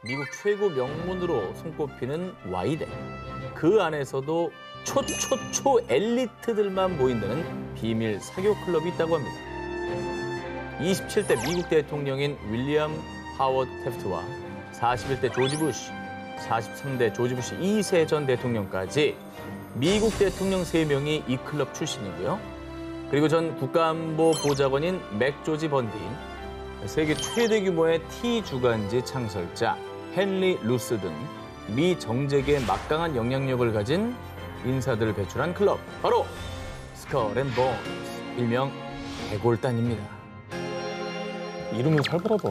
미국 최고 명문으로 손꼽히는 Y대. 그 안에서도 초초초 엘리트들만 모인다는 비밀 사교 클럽이 있다고 합니다. 27대 미국 대통령인 윌리엄 하워드 태프트와 41대 조지 부시, 43대 조지 부시 2세 전 대통령까지 미국 대통령 3명이 이 클럽 출신이고요. 그리고 전 국가안보 보좌관인 맥 조지 번디, 세계 최대 규모의 T 주간지 창설자 헨리 루스 등 미 정책에 막강한 영향력을 가진 인사들을 배출한 클럽, 바로 스컬 앤 본스, 일명 해골단입니다. 이름은 살벌하다.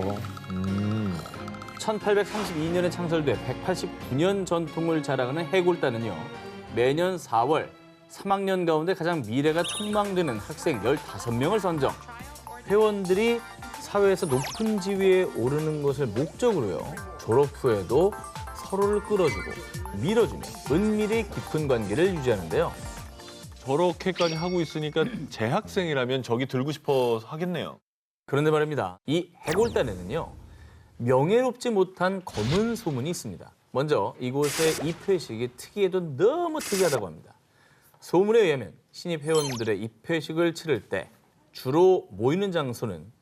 1832년에 창설돼 189년 전통을 자랑하는 해골단은요, 매년 4월 3학년 가운데 가장 미래가 촉망되는 학생 15명을 선정, 회원들이 사회에서 높은 지위에 오르는 것을 목적으로요, 졸업 후에도 서로를 끌어주고 밀어주며 은밀히 깊은 관계를 유지하는데요. 저렇게까지 하고 있으니까 재학생이라면 저기 들고 싶어 하겠네요. 그런데 말입니다. 이 해골단에는요, 명예롭지 못한 검은 소문이 있습니다. 먼저 이곳의 입회식이 특이해도 너무 특이하다고 합니다. 소문에 의하면 신입 회원들의 입회식을 치를 때 주로 모이는 장소는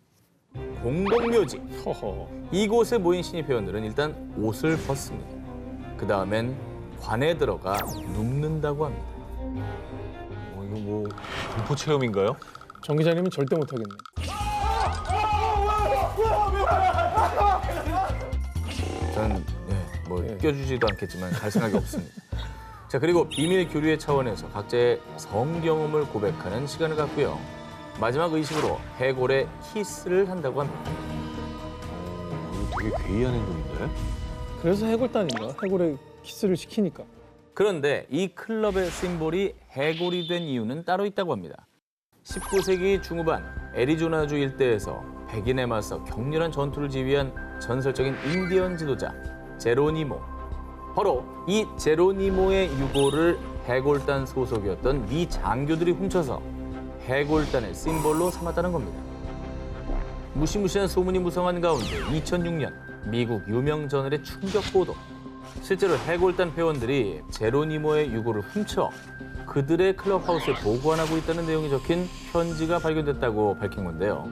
공동묘지. 허허. 이곳에 모인 신입 회원들은 일단 옷을 벗습니다. 그 다음엔 관에 들어가 눕는다고 합니다. 이거 뭐 공포 체험인가요? 정 기자님은 절대 못하겠네. 저는 껴주지도 않겠지만 갈 생각이 없습니다. 자, 그리고 비밀 교류의 차원에서 각자의 성 경험을 고백하는 시간을 갖고요. 마지막 의식으로 해골에 키스를 한다고 합니다. 이거 되게 괴이한 행동인데? 그래서 해골단인가? 해골에 키스를 시키니까. 그런데 이 클럽의 심볼이 해골이 된 이유는 따로 있다고 합니다. 19세기 중후반 애리조나주 일대에서 백인에 맞서 격렬한 전투를 지휘한 전설적인 인디언 지도자 제로니모. 바로 이 제로니모의 유골을 해골단 소속이었던 미 장교들이 훔쳐서 해골단의 심볼로 삼았다는 겁니다. 무시무시한 소문이 무성한 가운데 2006년 미국 유명 저널의 충격 보도. 실제로 해골단 회원들이 제로니모의 유골을 훔쳐 그들의 클럽하우스에 보관하고 있다는 내용이 적힌 편지가 발견됐다고 밝힌 건데요.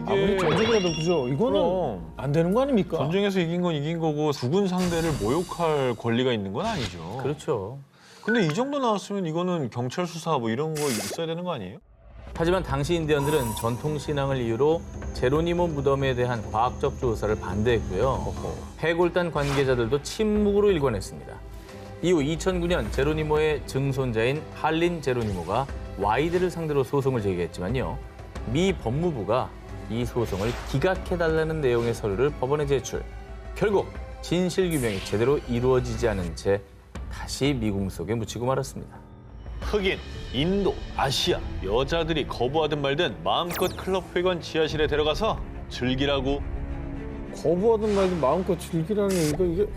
아무리 전쟁이라도 그죠? 이거는 그럼. 안 되는 거 아닙니까? 전쟁에서 이긴 건 이긴 거고 죽은 상대를 모욕할 권리가 있는 건 아니죠. 그렇죠. 근데 이 정도 나왔으면 이거는 경찰 수사 뭐 이런 거 있어야 되는 거 아니에요? 하지만 당시 인디언들은 전통 신앙을 이유로 제로니모 무덤에 대한 과학적 조사를 반대했고요. 해골단 관계자들도 침묵으로 일관했습니다. 이후 2009년 제로니모의 증손자인 할린 제로니모가 Y대를 상대로 소송을 제기했지만요. 미 법무부가 이 소송을 기각해달라는 내용의 서류를 법원에 제출. 결국 진실 규명이 제대로 이루어지지 않은 채 다시 미궁 속에 묻히고 말았습니다. 흑인, 인도, 아시아 여자들이 거부하든 말든 마음껏 클럽 회관 지하실에 데려가서 즐기라고. 거부하든 말든 마음껏 즐기라는 얘기가 이게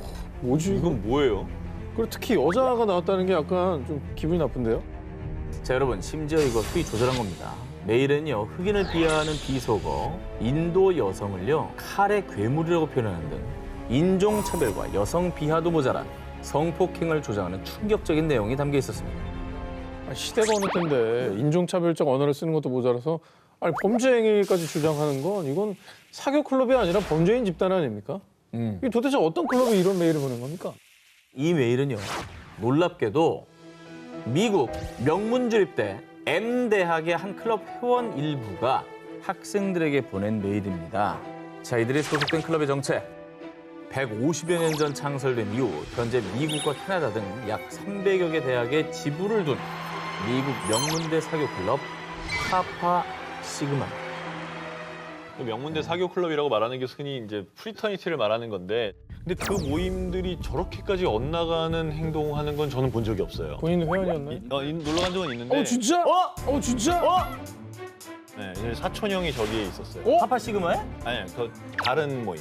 뭐지? 이건 뭐예요? 그리고 특히 여자가 나왔다는 게 약간 좀 기분이 나쁜데요? 자, 여러분, 심지어 이거 수위 조절한 겁니다. 메일은요, 흑인을 비하하는 비속어, 인도 여성을요, 칼의 괴물이라고 표현하는 등 인종차별과 여성 비하도 모자란 성폭행을 조장하는 충격적인 내용이 담겨 있었습니다. 시대가 어느 때인데 인종차별적 언어를 쓰는 것도 모자라서 아니 범죄 행위까지 주장하는 건 이건 사교 클럽이 아니라 범죄인 집단 아닙니까? 이게 도대체 어떤 클럽이 이런 메일을 보낸 겁니까? 이 메일은요, 놀랍게도 미국 명문주립대 M대학의 한 클럽 회원 일부가 학생들에게 보낸 메일입니다. 자, 이들이 소속된 클럽의 정체. 150여 년 전 창설된 이후 현재 미국과 캐나다 등 약 300여 개 대학에 지부를 둔 미국 명문대 사교 클럽 카파 시그마. 명문대 사교 클럽이라고 말하는 게 흔히 이제 프리터니티를 말하는 건데, 근데 그 모임들이 저렇게까지 엇나가는 행동하는 건 저는 본 적이 없어요. 본인 회원이었나요? 놀러 간 적은 있는데. 진짜? 진짜? 네, 이제 사촌 형이 저기에 있었어요. 카파 시그마에? 아니, 그 다른 모임.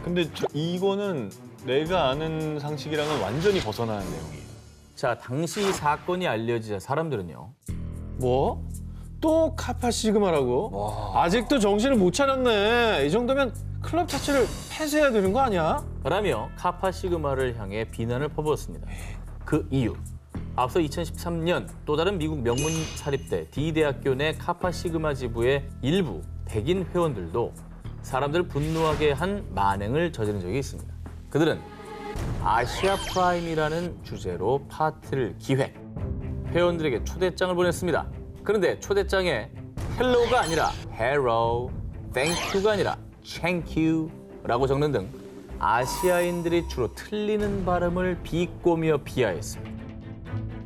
근데 이거는 내가 아는 상식이랑은 완전히 벗어나는 내용이에요. 자, 당시 사건이 알려지자 사람들은요, 뭐? 또 카파 시그마라고? 아직도 정신을 못 차렸네. 이 정도면 클럽 자체를 폐쇄해야 되는 거 아니야? 라며 카파 시그마를 향해 비난을 퍼부었습니다. 그 이유. 앞서 2013년 또 다른 미국 명문 사립대 D대학교 내 카파 시그마 지부의 일부 백인 회원들도 사람들을 분노하게 한 만행을 저지른 적이 있습니다. 그들은 아시아 프라임이라는 주제로 파티를 기획, 회원들에게 초대장을 보냈습니다. 그런데 초대장에 헬로우가 아니라 hello, thank you가 아니라 thank you라고 적는 등 아시아인들이 주로 틀리는 발음을 비꼬며 비하했습니다.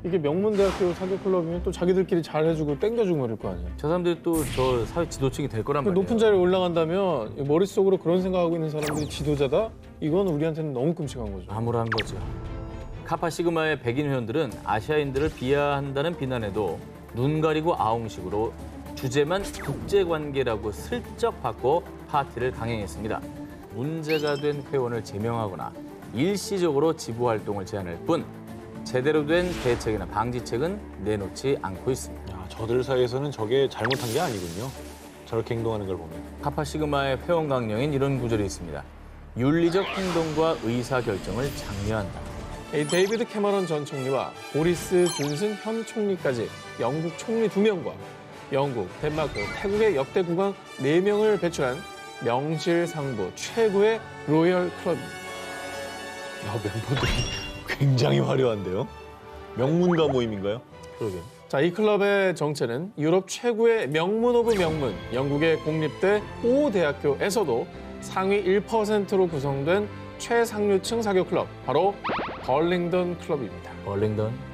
이게 명문대학교 사교 클럽이면 또 자기들끼리 잘해주고 땡겨주고 그럴 거 아니야. 저 사람들이 또 저 사회 지도층이 될 거란 그 말이에요. 높은 자리에 올라간다면 머릿속으로 그런 생각하고 있는 사람들이 지도자다? 이건 우리한테는 너무 끔찍한 거죠. 암울한 거죠. 카파 시그마의 백인 회원들은 아시아인들을 비하한다는 비난에도 눈 가리고 아웅식으로 주제만 국제관계라고 슬쩍 바꿔 파티를 강행했습니다. 문제가 된 회원을 제명하거나 일시적으로 지부 활동을 제한할 뿐 제대로 된 대책이나 방지책은 내놓지 않고 있습니다. 야, 저들 사이에서는 저게 잘못한 게 아니군요. 저렇게 행동하는 걸 보면. 카파 시그마의 회원 강령엔 이런 구절이 있습니다. 윤리적 행동과 의사 결정을 장려한다. 이 데이비드 캐머런 전 총리와 보리스 존슨 현 총리까지 영국 총리 2명과 영국, 덴마크, 태국의 역대 국왕 4명을 배출한 명실상부 최고의 로열 클럽입니다. 야, 멤버들이 굉장히 화려한데요? 명문가 모임인가요? 그러게. 자, 이 클럽의 정체는 유럽 최고의 명문 오브 명문, 영국의 공립대 5대학교에서도 상위 1%로 구성된 최상류층 사교 클럽, 바로 벌링던 클럽입니다. 벌링던.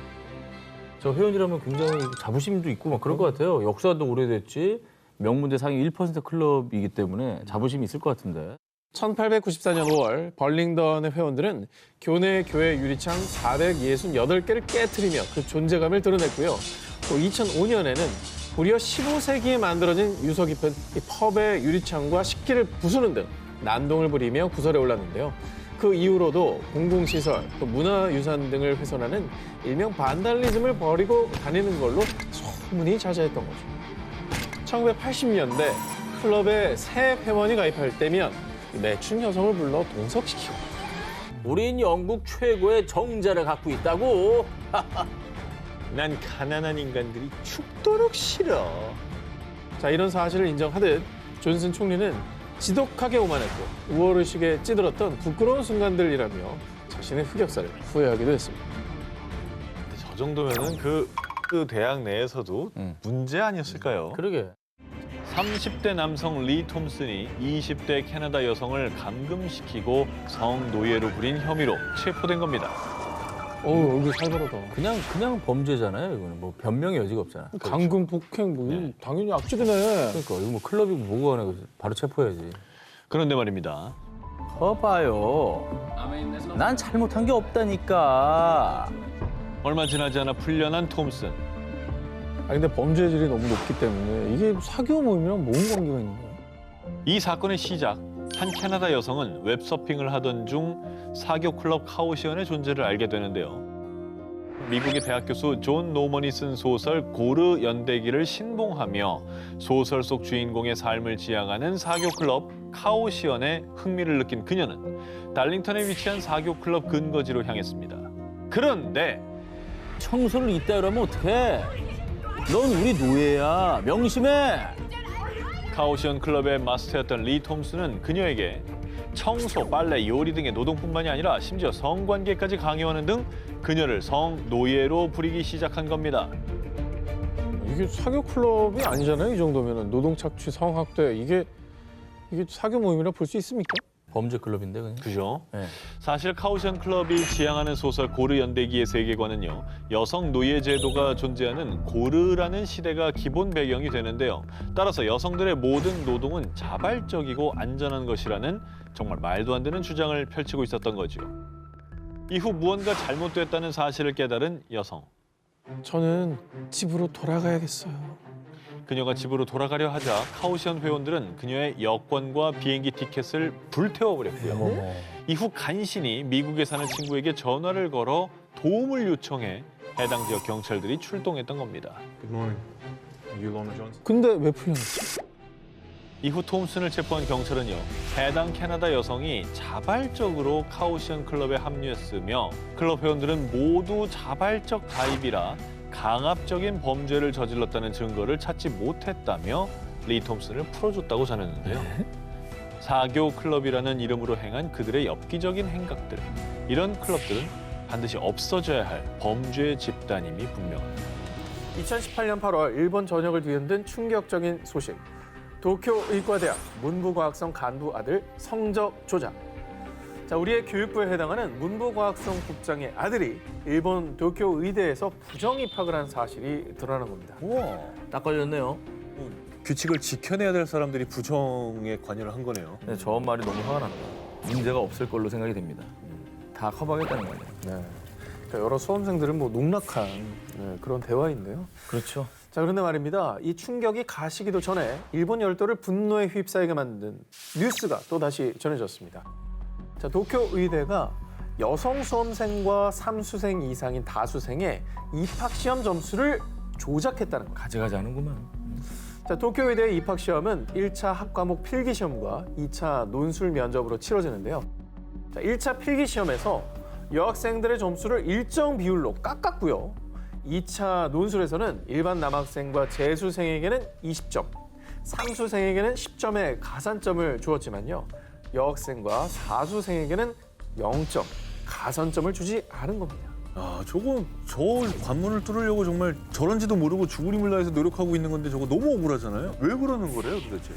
저 회원이라면 굉장히 자부심도 있고 막 그럴 것 같아요. 역사도 오래됐지. 명문대 상위 1% 클럽이기 때문에 자부심이 있을 것 같은데. 1894년 5월 벌링던의 회원들은 교내 교회 유리창 468개를 깨트리며 그 존재감을 드러냈고요. 또 2005년에는 무려 15세기에 만들어진 유서 깊은 이 펍의 유리창과 식기를 부수는 등 난동을 부리며 구설에 올랐는데요. 그 이후로도 공공시설, 또 문화유산 등을 훼손하는 일명 반달리즘을 벌이고 다니는 걸로 소문이 자자했던 거죠. 1980년대 클럽에 새 회원이 가입할 때면 매춘 여성을 불러 동석시키고 우린 영국 최고의 정자를 갖고 있다고. 난 가난한 인간들이 죽도록 싫어. 자, 이런 사실을 인정하듯 존슨 총리는 지독하게 오만했고 우월의식에 찌들었던 부끄러운 순간들이라며 자신의 흑역사를 후회하기도 했습니다. 근데 저 정도면은 그 대학 내에서도 문제 아니었을까요? 그러게. 30대 남성 리 톰슨이 20대 캐나다 여성을 감금시키고 성노예로 부린 혐의로 체포된 겁니다. 어우, 얼굴 살벌하다. 그냥 범죄잖아요. 이거는 뭐 변명의 여지가 없잖아. 강금, 폭행, 뭐 네. 당연히 악질이네. 그러니까 이거 뭐 클럽이고 뭐고 하네. 바로 체포해야지. 그런데 말입니다. 봐봐요. 난 잘못한 게 없다니까. 얼마 지나지 않아 풀려난 톰슨. 아니 근데 범죄질이 너무 높기 때문에 이게 사교 모임이랑 뭔 관계가 있는 거야? 이 사건의 시작, 한 캐나다 여성은 웹서핑을 하던 중 사교 클럽 카오시언의 존재를 알게 되는데요. 미국의 대학 교수 존 노먼이 쓴 소설 고르 연대기를 신봉하며 소설 속 주인공의 삶을 지향하는 사교 클럽 카오시언에 흥미를 느낀 그녀는 달링턴에 위치한 사교 클럽 근거지로 향했습니다. 그런데 청소를 이따위로 하면 어떡해? 넌 우리 노예야. 명심해. 카오시언 클럽의 마스터였던 리 톰슨은 그녀에게 청소, 빨래, 요리 등의 노동뿐만이 아니라 심지어 성관계까지 강요하는 등 그녀를 성노예로 부리기 시작한 겁니다. 이게 사교 클럽이 아니잖아요. 이 정도면은 노동 착취, 성학대 이게 사교 모임이라 볼 수 있습니까? 범죄 클럽인데 그냥. 그죠? 네. 사실 카오시언 클럽이 지향하는 소설 고르 연대기의 세계관은요. 여성 노예 제도가 존재하는 고르라는 시대가 기본 배경이 되는데요. 따라서 여성들의 모든 노동은 자발적이고 안전한 것이라는 정말 말도 안 되는 주장을 펼치고 있었던 거죠. 이후 무언가 잘못됐다는 사실을 깨달은 여성. 저는 집으로 돌아가야겠어요. 그녀가 집으로 돌아가려 하자 카오시언 회원들은 그녀의 여권과 비행기 티켓을 불태워버렸고요. 이후 간신히 미국에 사는 친구에게 전화를 걸어 도움을 요청해 해당 지역 경찰들이 출동했던 겁니다. 근데 왜 풀려났지? 이후 톰슨을 체포한 경찰은요, 해당 캐나다 여성이 자발적으로 카오시언 클럽에 합류했으며 클럽 회원들은 모두 자발적 가입이라 강압적인 범죄를 저질렀다는 증거를 찾지 못했다며 리 톰슨을 풀어줬다고 전했는데요. 사교 클럽이라는 이름으로 행한 그들의 엽기적인 행각들, 이런 클럽들은 반드시 없어져야 할 범죄 집단임이 분명합니다. 2018년 8월 일본 전역을 뒤흔든 충격적인 소식. 도쿄 의과대학 문부과학성 간부 아들 성적 조작. 자, 우리의 교육부에 해당하는 문부과학성 국장의 아들이 일본 도쿄 의대에서 부정 입학을 한 사실이 드러난 겁니다. 우와. 딱 걸렸네요. 규칙을 지켜내야 될 사람들이 부정에 관여를 한 거네요. 네, 저 말이 너무 화가 납니다. 문제가 없을 걸로 생각이 됩니다. 다 커버하겠다는 거예요. 네. 그러니까 여러 수험생들은 뭐 농락한 그런 대화인데요. 그렇죠. 자, 그런데 말입니다. 이 충격이 가시기도 전에 일본 열도를 분노에 휩싸이게 만든 뉴스가 또다시 전해졌습니다. 자, 도쿄 의대가 여성 수험생과 3수생 이상인 다수생의 입학시험 점수를 조작했다는 겁니다. 가져가자는구만. 자, 도쿄 의대의 입학시험은 1차 학과목 필기시험과 2차 논술 면접으로 치러지는데요. 자, 1차 필기시험에서 여학생들의 점수를 일정 비율로 깎았고요. 2차 논술에서는 일반 남학생과 재수생에게는 20점, 3수생에게는 10점의 가산점을 주었지만요. 여학생과 4수생에게는 0점, 가산점을 주지 않은 겁니다. 아, 저거 저 관문을 뚫으려고 정말 저런지도 모르고 죽을 힘을 다해서 노력하고 있는 건데 저거 너무 억울하잖아요. 왜 그러는 거래요, 도대체?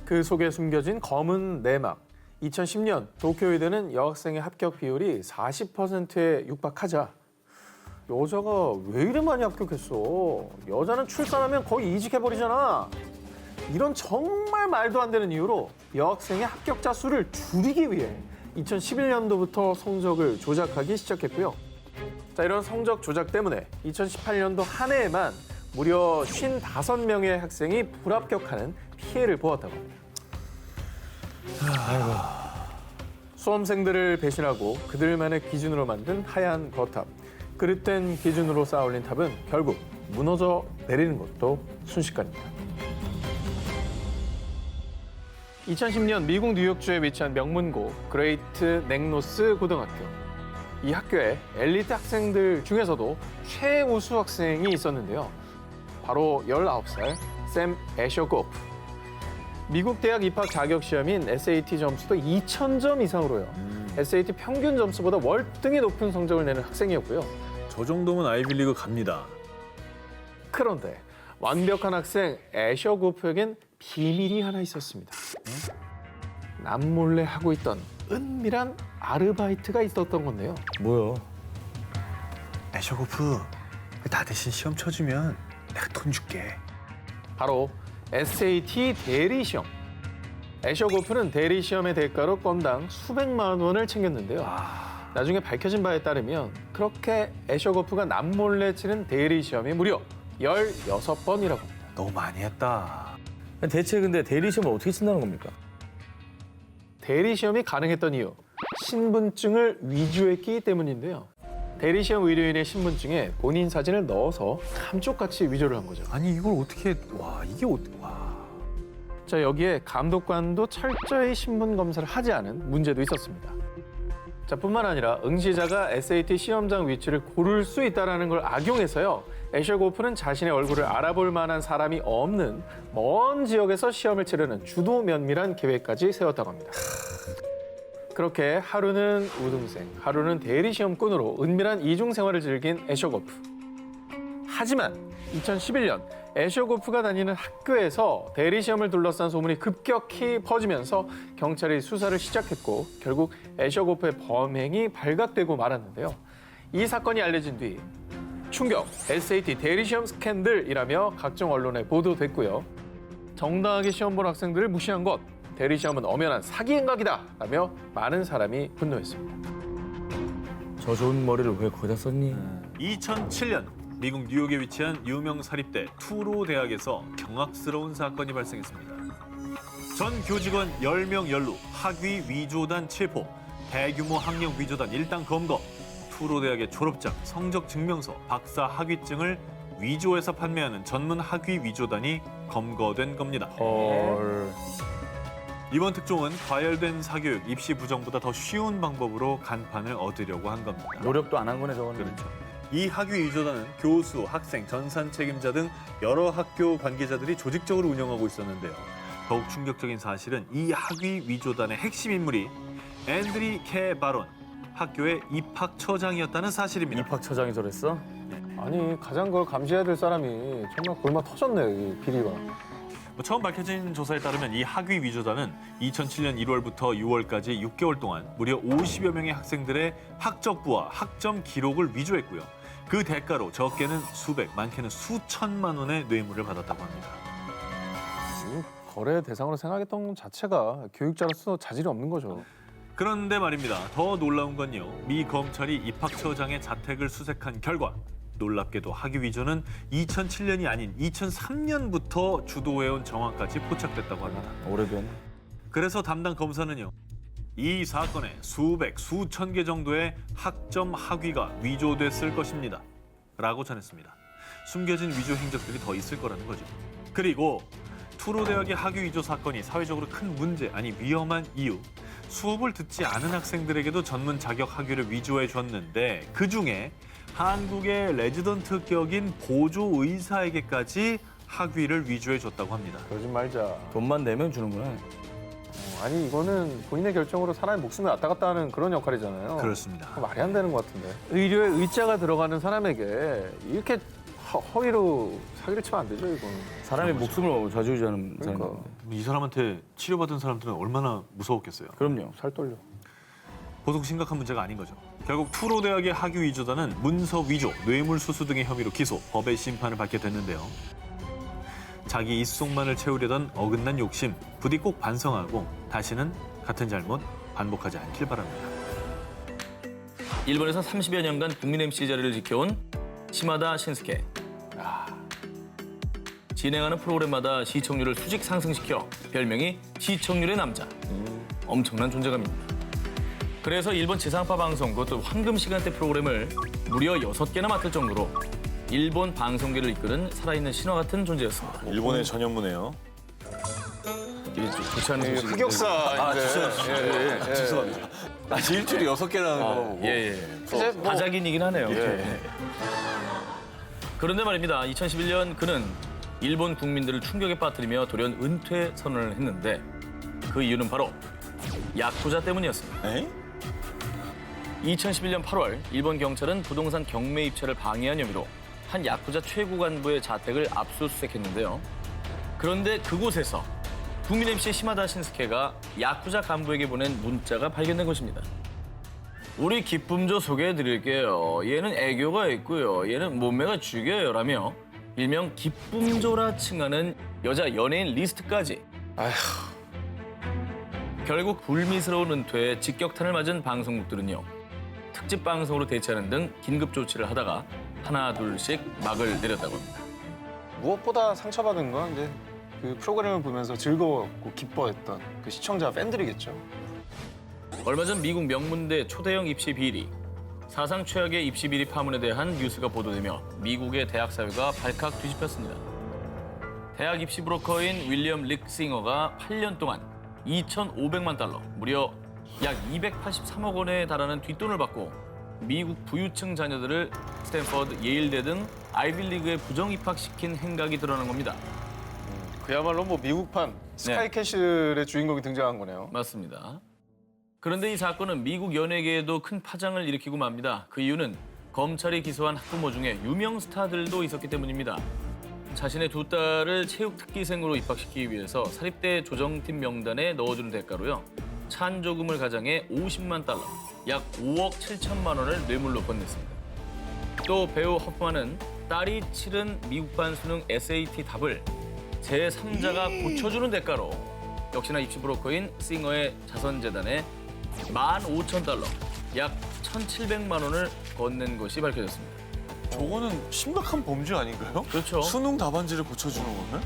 그 속에 숨겨진 검은 내막. 2010년 도쿄의대는 여학생의 합격 비율이 40%에 육박하자 여자가 왜 이리 많이 합격했어? 여자는 출산하면 거의 이직해버리잖아. 이런 정말 말도 안 되는 이유로 여학생의 합격자 수를 줄이기 위해 2011년도부터 성적을 조작하기 시작했고요. 자, 이런 성적 조작 때문에 2018년도 한 해에만 무려 55명의 학생이 불합격하는 피해를 보았다고 합니다. 수험생들을 배신하고 그들만의 기준으로 만든 하얀 거탑. 그릇된 기준으로 쌓아올린 탑은 결국 무너져 내리는 것도 순식간입니다. 2010년 미국 뉴욕주에 위치한 명문고 그레이트 넥노스 고등학교. 이 학교에 엘리트 학생들 중에서도 최우수 학생이 있었는데요. 바로 19살 샘 애셔 고프. 미국 대학 입학 자격 시험인 SAT 점수도 2,000점 이상으로요. SAT 평균 점수보다 월등히 높은 성적을 내는 학생이었고요. 저 정도면 아이빌리그 갑니다. 그런데 완벽한 학생 애셔 고프에겐 비밀이 하나 있었습니다. 남몰래 하고 있던 은밀한 아르바이트가 있었던 건데요. 뭐요? 애셔고프, 나 대신 시험 쳐주면 내가 돈 줄게. 바로 SAT 대리 시험. 애셔 고프는 대리 시험의 대가로 건당 수백만 원을 챙겼는데요. 나중에 밝혀진 바에 따르면 그렇게 애셔 고프가 남몰래 치른 대리 시험이 무려 16번이라고 합니다. 너무 많이 했다. 대체 근데 대리 시험을 어떻게 친다는 겁니까? 대리 시험이 가능했던 이유, 신분증을 위조했기 때문인데요. 대리 시험 의뢰인의 신분증에 본인 사진을 넣어서 감쪽같이 위조를 한 거죠. 아니 이걸 어떻게? 와 이게 어떻게? 와. 자, 여기에 감독관도 철저히 신분 검사를 하지 않은 문제도 있었습니다. 자, 뿐만 아니라 응시자가 SAT 시험장 위치를 고를 수 있다는 걸 악용해서요. 애셔 고프는 자신의 얼굴을 알아볼 만한 사람이 없는 먼 지역에서 시험을 치르는 주도 면밀한 계획까지 세웠다고 합니다. 그렇게 하루는 우등생, 하루는 대리시험꾼으로 은밀한 이중 생활을 즐긴 애셔 고프. 하지만 2011년 애셔 고프가 다니는 학교에서 대리시험을 둘러싼 소문이 급격히 퍼지면서 경찰이 수사를 시작했고 결국 애셔 고프의 범행이 발각되고 말았는데요. 이 사건이 알려진 뒤 충격, SAT 대리시험 스캔들이라며 각종 언론에 보도됐고요. 정당하게 시험 본 학생들을 무시한 것, 대리시험은 엄연한 사기 행각이다 라며 많은 사람이 분노했습니다. 저 좋은 머리를 왜 거기다 썼니? 2007년 미국 뉴욕에 위치한 유명 사립대 투로 대학에서 경악스러운 사건이 발생했습니다. 전 교직원 10명 연루, 학위 위조단 체포, 대규모 학력 위조단 일당 검거, 투로 대학의 졸업장, 성적 증명서, 박사 학위증을 위조해서 판매하는 전문 학위 위조단이 검거된 겁니다. 헐. 이번 특종은 과열된 사교육, 입시 부정보다 더 쉬운 방법으로 간판을 얻으려고 한 겁니다. 노력도 안 한 거네, 저거는. 그렇죠. 이 학위 위조단은 교수, 학생, 전산 책임자 등 여러 학교 관계자들이 조직적으로 운영하고 있었는데요. 더욱 충격적인 사실은 이 학위 위조단의 핵심 인물이 앤드리 캐 바론, 학교의 입학처장이었다는 사실입니다. 입학처장이 저랬어? 아니 가장 그걸 감시해야 될 사람이 정말 골마 터졌네, 이 비리가. 처음 밝혀진 조사에 따르면 이 학위 위조단은 2007년 1월부터 6월까지 6개월 동안 무려 50여 명의 학생들의 학적부와 학점 기록을 위조했고요. 그 대가로 적게는 수백, 많게는 수천만 원의 뇌물을 받았다고 합니다. 거래 대상으로 생각했던 것 자체가 교육자로서 자질이 없는 거죠. 그런데 말입니다. 더 놀라운 건요. 미 검찰이 입학처장의 자택을 수색한 결과 놀랍게도 학위 위조는 2007년이 아닌 2003년부터 주도해온 정황까지 포착됐다고 합니다. 오래된. 그래서 담당 검사는요. 이 사건에 수백, 수천 개 정도의 학점 학위가 위조됐을 것입니다. 라고 전했습니다. 숨겨진 위조 행적들이 더 있을 거라는 거죠. 그리고 투로 대학의 학위 위조 사건이 사회적으로 큰 문제, 아니 위험한 이유. 수업을 듣지 않은 학생들에게도 전문 자격 학위를 위조해 줬는데 그중에 한국의 레지던트 격인 보조 의사에게까지 학위를 위조해 줬다고 합니다. 그러지 말자. 돈만 내면 주는구나. 아니 이거는 본인의 결정으로 사람의 목숨을 왔다 갔다 하는 그런 역할이잖아요. 그렇습니다. 그거 말이 안 되는 것 같은데. 의료에 의자가 들어가는 사람에게 이렇게 허위로 사기를 치면 안 되죠, 이거는. 사람의 목숨을 좌지우지하는 그러니까. 사람인데. 이 사람한테 치료받은 사람들은 얼마나 무서웠겠어요. 그럼요. 살 떨려. 보통 심각한 문제가 아닌 거죠. 결국 투로 대학의 학위 위조단은 문서 위조, 뇌물 수수 등의 혐의로 기소, 법의 심판을 받게 됐는데요. 자기 입속만을 채우려던 어긋난 욕심, 부디 꼭 반성하고 다시는 같은 잘못 반복하지 않길 바랍니다. 일본에서 30여 년간 국민 MC 자리를 지켜온 시마다 신스케. 진행하는 프로그램마다 시청률을 수직 상승시켜 별명이 시청률의 남자. 엄청난 존재감입니다. 그래서 일본 지상파 방송, 그것도 황금 시간대 프로그램을 무려 6개나 맡을 정도로 일본 방송계를 이끄는 살아있는 신화 같은 존재였습니다. 일본의 전현무네요. 이게 좀 좋지 않은 소식인데. 흑역사인데. 죄송합니다. 아, 일주일에 6개라는 거. 예. 다작인이긴 하네요. 예. 그런데 말입니다. 2011년 그는 일본 국민들을 충격에 빠뜨리며 돌연 은퇴 선언을 했는데 그 이유는 바로 야쿠자 때문이었습니다. 에? 2011년 8월 일본 경찰은 부동산 경매 입찰을 방해한 혐의로 한 야쿠자 최고 간부의 자택을 압수수색했는데요. 그런데 그곳에서 국민 MC 시마다 신스케가 야쿠자 간부에게 보낸 문자가 발견된 것입니다. 우리 기쁨조 소개해드릴게요. 얘는 애교가 있고요. 얘는 몸매가 죽여요. 라며 일명 기쁨조라 칭하는 여자 연예인 리스트까지. 결국 불미스러운 은퇴에 직격탄을 맞은 방송국들은요. 특집 방송으로 대체하는 등 긴급 조치를 하다가 하나 둘씩 막을 내렸다고 합니다. 무엇보다 상처받은 건 이제 그 프로그램을 보면서 즐거웠고 기뻐했던 그 시청자 팬들이겠죠. 얼마 전 미국 명문대 초대형 입시 비리, 사상 최악의 입시 비리 파문에 대한 뉴스가 보도되며 미국의 대학 사회가 발칵 뒤집혔습니다. 대학 입시 브로커인 윌리엄 릭싱어가 8년 동안 2,500만 달러, 무려 약 283억 원에 달하는 뒷돈을 받고 미국 부유층 자녀들을 스탠퍼드, 예일대 등 아이비리그에 부정 입학시킨 행각이 드러난 겁니다. 그야말로 뭐 미국판 스카이캐슬의 주인공이 등장한 거네요. 맞습니다. 그런데 이 사건은 미국 연예계에도 큰 파장을 일으키고 맙니다. 그 이유는 검찰이 기소한 학부모 중에 유명 스타들도 있었기 때문입니다. 자신의 두 딸을 체육특기생으로 입학시키기 위해서 사립대 조정팀 명단에 넣어주는 대가로요. 찬조금을 가장해 50만 달러, 약 5억 7천만 원을 뇌물로 건넸습니다. 또 배우 허프만은 딸이 치른 미국판 수능 SAT 답을 제3자가 고쳐주는 대가로 역시나 입시 브로커인 싱어의 자선재단에 15,000달러, 약 1,700만 원을 건넨 것이 밝혀졌습니다. 저거는 심각한 범죄 아닌가요? 그렇죠. 수능 답안지를 고쳐주는 거는?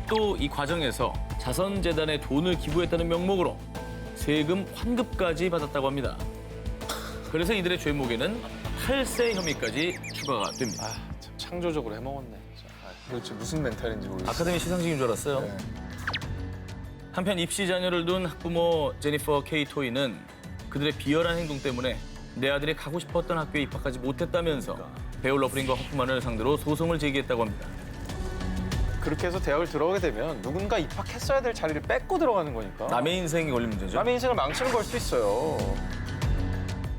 또 이 과정에서 자선재단에 돈을 기부했다는 명목으로 세금 환급까지 받았다고 합니다. 그래서 이들의 죄목에는 탈세 혐의까지 추가가 됩니다. 참 창조적으로 해먹었네. 진짜. 도대체 무슨 멘탈인지 모르겠어요. 아카데미 시상식인 줄 알았어요. 네. 한편 입시 자녀를 둔 학부모 제니퍼 케이 토이는 그들의 비열한 행동 때문에 내 아들이 가고 싶었던 학교에 입학하지 못했다면서 배우 러프링과 허프만을 상대로 소송을 제기했다고 합니다. 그렇게 해서 대학을 들어가게 되면 누군가 입학했어야 될 자리를 뺏고 들어가는 거니까. 남의 인생이 걸린 문제죠. 남의 인생을 망치는 걸 수도 있어요.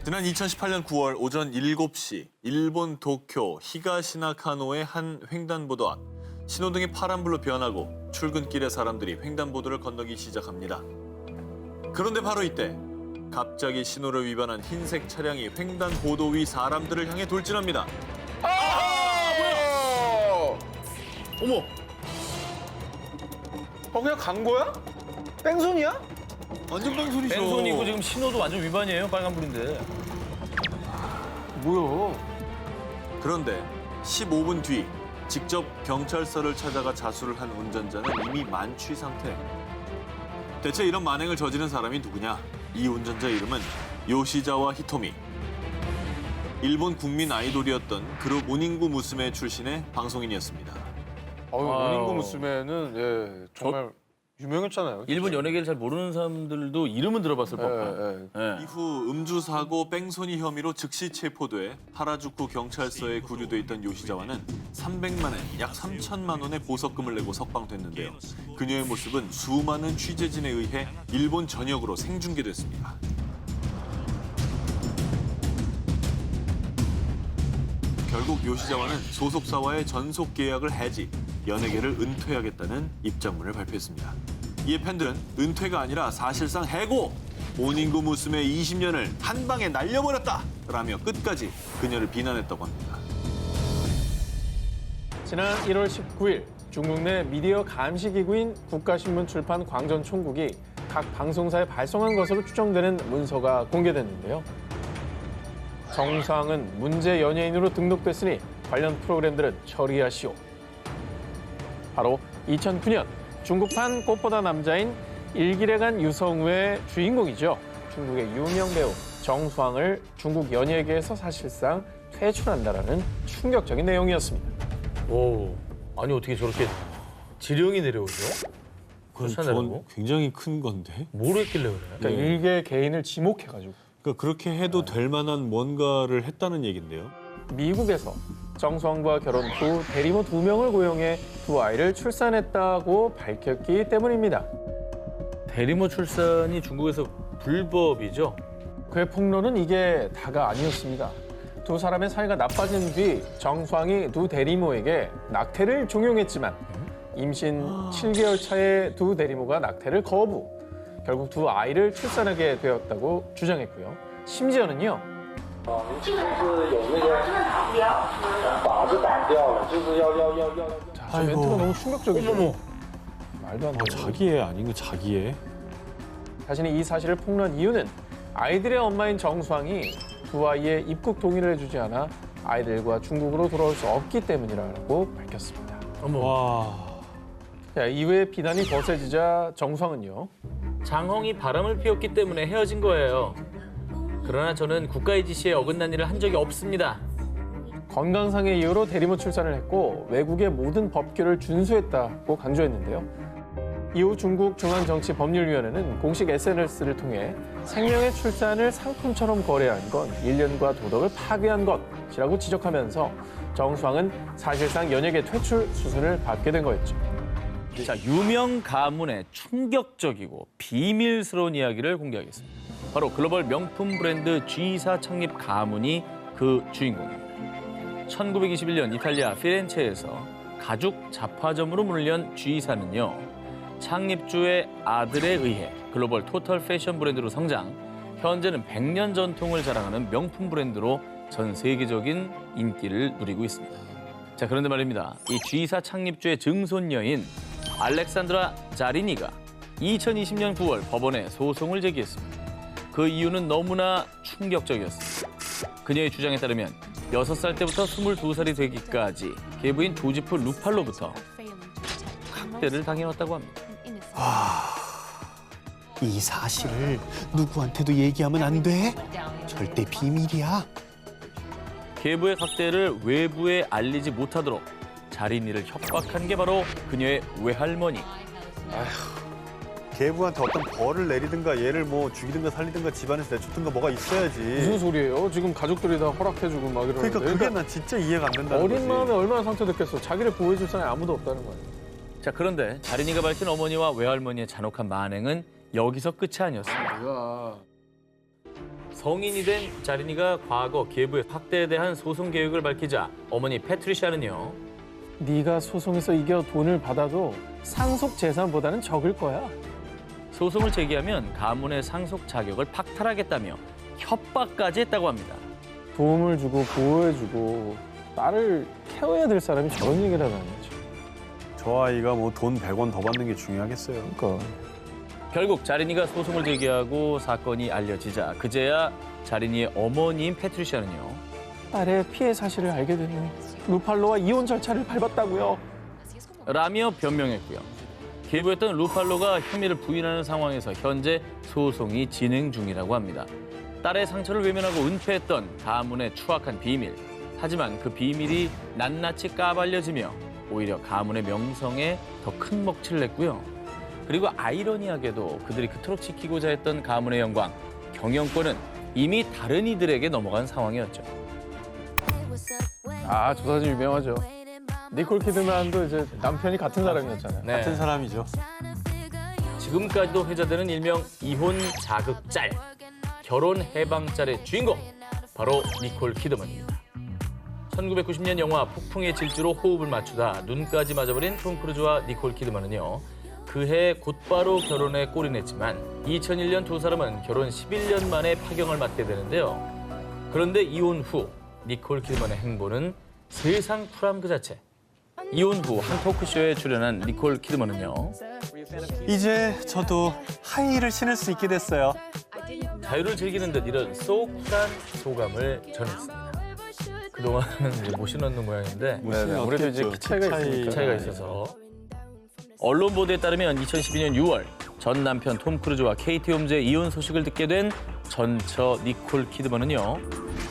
지난 2018년 9월 오전 7시 일본 도쿄 히가시나카노의 한 횡단보도 앞 신호등이 파란불로 변하고 출근길의 사람들이 횡단보도를 건너기 시작합니다. 그런데 바로 이때 갑자기 신호를 위반한 흰색 차량이 횡단보도 위 사람들을 향해 돌진합니다. 어머! 그냥 간 거야? 뺑소니야? 완전 뺑소니죠. 뺑소니고 지금 신호도 완전 위반이에요. 빨간불인데. 뭐야? 그런데 15분 뒤 직접 경찰서를 찾아가 자수를 한 운전자는 이미 만취 상태. 대체 이런 만행을 저지른 사람이 누구냐? 이 운전자 이름은 요시자와 히토미. 일본 국민 아이돌이었던 그룹 모닝구 무스메 출신의 방송인이었습니다. 모닝구 무스메는 예, 정말 유명했잖아요. 일본 연예계를 잘 모르는 사람들도 이름은 들어봤을 법한. 예. 이후 음주 사고 뺑소니 혐의로 즉시 체포돼 하라주쿠 경찰서에 구류돼 있던 요시자와는 300만 엔, 약 3천만 원의 보석금을 내고 석방됐는데요. 그녀의 모습은 수많은 취재진에 의해 일본 전역으로 생중계됐습니다. 결국 요시자와는 소속사와의 전속 계약을 해지, 연예계를 은퇴하겠다는 입장문을 발표했습니다. 이에 팬들은 은퇴가 아니라 사실상 해고! 모닝구 무스메 20년을 한 방에 날려버렸다! 라며 끝까지 그녀를 비난했다고 합니다. 지난 1월 19일 중국 내 미디어 감시기구인 국가신문 출판 광전총국이 각 방송사에 발송한 것으로 추정되는 문서가 공개됐는데요. 정상은 문제 연예인으로 등록됐으니 관련 프로그램들은 처리하시오. 바로 2009년 중국판 꽃보다 남자인 일기래간 유성우의 주인공이죠. 중국의 유명 배우 정수왕을 중국 연예계에서 사실상 퇴출한다라는 충격적인 내용이었습니다. 오, 아니 어떻게 저렇게 지령이 내려오죠? 그렇잖아요. 굉장히 큰 건데? 뭘 했길래 그래? 그러니까 일개 개인을 지목해가지고 그러니까 그렇게 해도 될 만한 뭔가를 했다는 얘긴데요. 미국에서 정수왕과 결혼 후 대리모 2명을 고용해 2아이를 출산했다고 밝혔기 때문입니다. 대리모 출산이 중국에서 불법이죠? 그의 폭로는 이게 다가 아니었습니다. 두 사람의 사이가 나빠진 뒤 정수왕이 두 대리모에게 낙태를 종용했지만 임신 7개월 차에 두 대리모가 낙태를 거부. 결국 2아이를 출산하게 되었다고 주장했고요. 심지어는요. 자, 저 멘트가 너무 충격적이죠. 말도 안 돼요. 자기애 아닌가, 자기애? 자신이 이 사실을 폭로한 이유는 아이들의 엄마인 정수왕이 2아이의 입국 동의를 해주지 않아 아이들과 중국으로 돌아올 수 없기 때문이라고 밝혔습니다. 와. 자, 이후에 비난이 거세지자 정수왕은요. 장홍이 바람을 피웠기 때문에 헤어진 거예요. 그러나 저는 국가의 지시에 어긋난 일을 한 적이 없습니다. 건강상의 이유로 대리모 출산을 했고 외국의 모든 법규를 준수했다고 강조했는데요. 이후 중국 중앙정치법률위원회는 공식 SNS를 통해 생명의 출산을 상품처럼 거래한 건 인륜과 도덕을 파괴한 것이라고 지적하면서 정수왕은 사실상 연예계 퇴출 수순을 밟게 된 거였죠. 자, 유명 가문의 충격적이고 비밀스러운 이야기를 공개하겠습니다. 바로 글로벌 명품 브랜드 G사 창립 가문이 그 주인공입니다. 1921년 이탈리아 피렌체에서 가죽 잡화점으로 문을 연 G사는요. 창립주의 아들에 의해 글로벌 토탈 패션 브랜드로 성장, 현재는 100년 전통을 자랑하는 명품 브랜드로 전 세계적인 인기를 누리고 있습니다. 자, 그런데 말입니다. 이 G사 창립주의 증손녀인 알렉산드라 자리니가 2020년 9월 법원에 소송을 제기했습니다. 그 이유는 너무나 충격적이었습니다. 그녀의 주장에 따르면 6살 때부터 22살이 되기까지 계부인 도지프 루팔로부터 학대를 당해왔다고 합니다. 이 사실을 누구한테도 얘기하면 안 돼. 절대 비밀이야. 계부의 학대를 외부에 알리지 못하도록 자린이를 협박한 게 바로 그녀의 외할머니. 계부한테 어떤 벌을 내리든가 얘를 뭐 죽이든가 살리든가 집안에서 내쫓든가 뭐가 있어야지. 무슨 소리예요? 지금 가족들이 다 허락해주고 막 이러는데. 그러니까 그게 난 진짜 이해가 안 된다는 어린 거지. 마음에 얼마나 상처됐겠어. 자기를 보호해줄 사람이 아무도 없다는 거예요. 자, 그런데 자린이가 밝힌 어머니와 외할머니의 잔혹한 만행은 여기서 끝이 아니었습니다. 성인이 된 자린이가 과거 계부의 학대에 대한 소송 계획을 밝히자 어머니 패트리샤는요. 네가 소송에서 이겨 돈을 받아도 상속 재산보다는 적을 거야. 소송을 제기하면 가문의 상속 자격을 박탈하겠다며 협박까지 했다고 합니다. 도움을 주고 보호해주고 딸을 케어해야 될 사람이 저런 얘기를 하다니죠. 저 아이가 뭐 돈 100원 더 받는 게 중요하겠어요. 그러니까. 결국 자린이가 소송을 제기하고 사건이 알려지자 그제야 자린이의 어머니인 패트리샤는요. 딸의 피해 사실을 알게 되니 루팔로와 이혼 절차를 밟았다고요. 라며 변명했고요. 계부였던 루팔로가 혐의를 부인하는 상황에서 현재 소송이 진행 중이라고 합니다. 딸의 상처를 외면하고 은폐했던 가문의 추악한 비밀. 하지만 그 비밀이 낱낱이 까발려지며 오히려 가문의 명성에 더 큰 먹칠을 냈고요. 그리고 아이러니하게도 그들이 그토록 지키고자 했던 가문의 영광, 경영권은 이미 다른 이들에게 넘어간 상황이었죠. 아, 저 사진 유명하죠. 니콜 키드만도 이제 남편이 같은 사람이었잖아요. 네. 같은 사람이죠. 지금까지도 회자되는 일명 이혼 자극짤, 결혼 해방짤의 주인공, 바로 니콜 키드만입니다. 1990년 영화 폭풍의 질주로 호흡을 맞추다 눈까지 맞아버린 톰 크루즈와 니콜 키드만은요. 그해 곧바로 결혼에 골인했지만 2001년 두 사람은 결혼 11년 만에 파경을 맞게 되는데요. 그런데 이혼 후 니콜 키드만의 행보는 세상 푸람 그 자체. 이혼 후 한 토크쇼에 출연한 니콜 키드만은요. 이제 저도 하이힐을 신을 수 있게 됐어요. 자유를 즐기는 듯 이런 쏙 쿨한 소감을 전했습니다. 그동안은 이제 못 신었는 모양인데 네네, 아무래도 이제 키 차이가 있으니까. 차이가 있어서. 언론 보도에 따르면 2012년 6월 전 남편 톰 크루즈와 케이티 홈즈의 이혼 소식을 듣게 된 전처 니콜 키드만은요.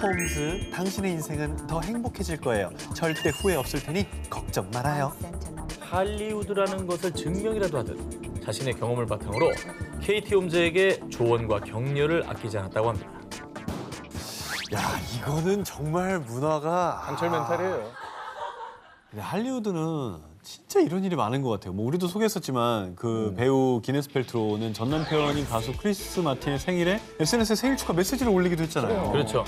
홈즈, 당신의 인생은 더 행복해질 거예요. 절대 후회 없을 테니 걱정 말아요. 할리우드라는 것을 증명이라도 하듯 자신의 경험을 바탕으로 케이티 홈즈에게 조언과 격려를 아끼지 않았다고 합니다. 야, 이거는 정말 문화가 강철 멘탈이에요. 근데 할리우드는 진짜 이런 일이 많은 것 같아요. 뭐 우리도 소개했었지만 그 배우 기네스 펠트로는 전 남편인 가수 크리스 마틴의 생일에 SNS에 생일 축하 메시지를 올리기도 했잖아요. 그렇죠.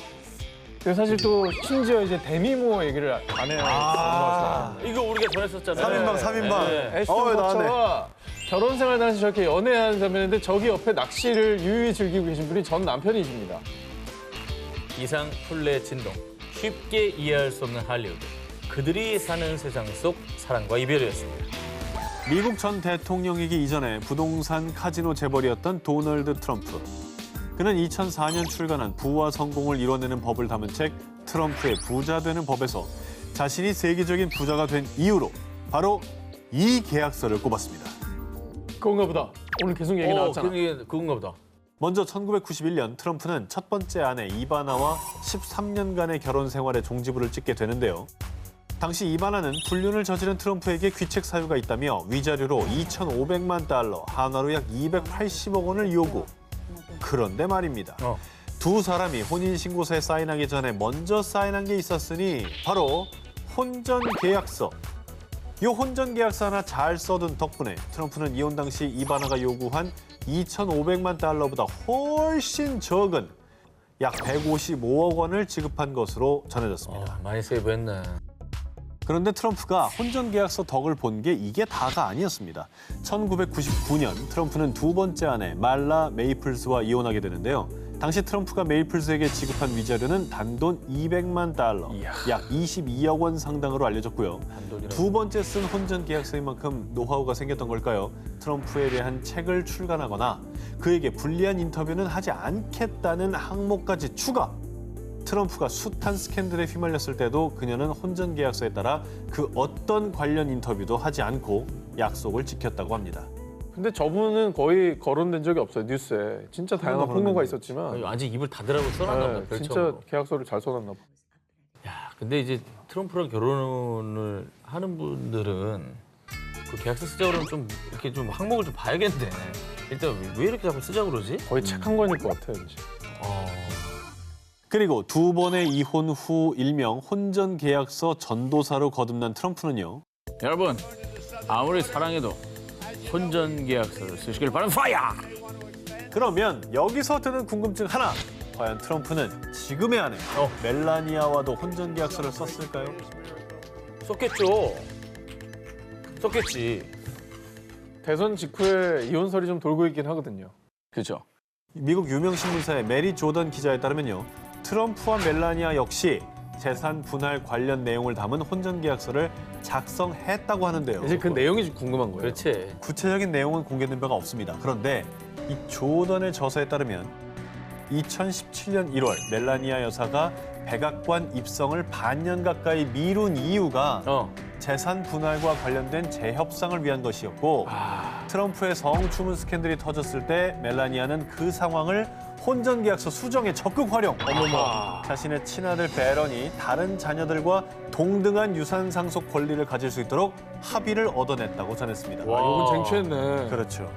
그리고 사실 또 심지어 이제 데미 무어 얘기를 안 해요. 이거 우리가 전했었잖아요. 3인방, 3인방. 네. 애쉬턴 버처가 결혼 생활 당시 저렇게 연애하는 장면인데 저기 옆에 낚시를 유유히 즐기고 계신 분이 전 남편이십니다. 이상 풀레 진동. 쉽게 이해할 수 없는 할리우드. 그들이 사는 세상 속 사랑과 이별이었습니다. 미국 전 대통령이기 이전에 부동산 카지노 재벌이었던 도널드 트럼프. 그는 2004년 출간한 부와 성공을 이뤄내는 법을 담은 책 트럼프의 부자 되는 법에서 자신이 세계적인 부자가 된 이유로 바로 이 계약서를 꼽았습니다. 그건가 보다. 오늘 계속 얘기 나왔잖아. 그건가 보다. 먼저 1991년 트럼프는 첫 번째 아내 이바나와 13년간의 결혼 생활에 종지부를 찍게 되는데요. 당시 이바나는 불륜을 저지른 트럼프에게 귀책 사유가 있다며 위자료로 2,500만 달러, 한화로 약 280억 원을 요구. 그런데 말입니다. 두 사람이 혼인신고서에 사인하기 전에 먼저 사인한 게 있었으니 바로 혼전계약서. 이 혼전계약서 하나 잘 써둔 덕분에 트럼프는 이혼 당시 이바나가 요구한 2,500만 달러보다 훨씬 적은 약 155억 원을 지급한 것으로 전해졌습니다. 많이 세이브했네. 그런데 트럼프가 혼전계약서 덕을 본 게 이게 다가 아니었습니다. 1999년 트럼프는 두 번째 아내 말라 메이플스와 이혼하게 되는데요. 당시 트럼프가 메이플스에게 지급한 위자료는 단돈 200만 달러, 약 22억 원 상당으로 알려졌고요. 두 번째 쓴 혼전계약서인 만큼 노하우가 생겼던 걸까요? 트럼프에 대한 책을 출간하거나 그에게 불리한 인터뷰는 하지 않겠다는 항목까지 추가! 트럼프가 숱한 스캔들에 휘말렸을 때도 그녀는 혼전계약서에 따라 그 어떤 관련 인터뷰도 하지 않고 약속을 지켰다고 합니다. 근데 저분은 거의 거론된 적이 없어요, 뉴스에. 진짜 다양한 폭로가 있었지만 아직 입을 닫으라고 써놨나 보다. 진짜 계약서를 잘 써놨나 봐. 야, 근데 이제 트럼프랑 결혼을 하는 분들은 그 계약서 쓰자고는 좀 이렇게 좀 항목을 좀 봐야겠네. 일단 왜 이렇게 자꾸 쓰자고 그러지? 거의 책 한 권일 것 같아요, 이제. 그리고 두 번의 이혼 후 일명 혼전 계약서 전도사로 거듭난 트럼프는요. 여러분 아무리 사랑해도 혼전 계약서를 쓰시길 바랍니다. 파이어! 그러면 여기서 드는 궁금증 하나. 과연 트럼프는 지금의 아내 멜라니아와도 혼전 계약서를 썼을까요? 썼겠죠. 썼겠지. 대선 직후에 이혼설이 좀 돌고 있긴 하거든요. 그렇죠. 미국 유명 신문사의 메리 조던 기자에 따르면요. 트럼프와 멜라니아 역시 재산 분할 관련 내용을 담은 혼전 계약서를 작성했다고 하는데요. 이제 그 내용이 좀 궁금한 거예요. 그렇지. 구체적인 내용은 공개된 바가 없습니다. 그런데 이 조던의 저서에 따르면 2017년 1월 멜라니아 여사가 백악관 입성을 반년 가까이 미룬 이유가 재산 분할과 관련된 재협상을 위한 것이었고 트럼프의 성추문 스캔들이 터졌을 때 멜라니아는 그 상황을 혼전 계약서 수정에 적극 활용. 자신의 친아들 베런이 다른 자녀들과 동등한 유산 상속 권리를 가질 수 있도록 합의를 얻어냈다고 전했습니다. 이건 쟁취했네. 그렇죠.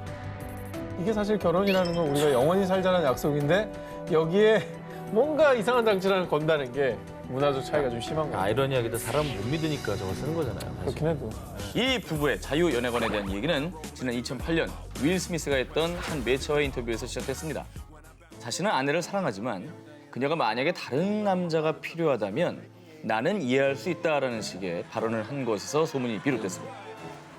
이게 사실 결혼이라는 건 우리가 영원히 살자는 약속인데 여기에 뭔가 이상한 장치를 건다는 게 문화적 차이가 좀 심한 거예요. 아이러니하게도 사람 못 믿으니까 저거 쓰는 거잖아요. 사실. 그렇긴 해도. 이 부부의 자유연애관에 대한 얘기는 지난 2008년 윌 스미스가 했던 한 매체와의 인터뷰에서 시작됐습니다. 자신은 아내를 사랑하지만 그녀가 만약에 다른 남자가 필요하다면 나는 이해할 수 있다라는 식의 발언을 한 것에서 소문이 비롯됐습니다.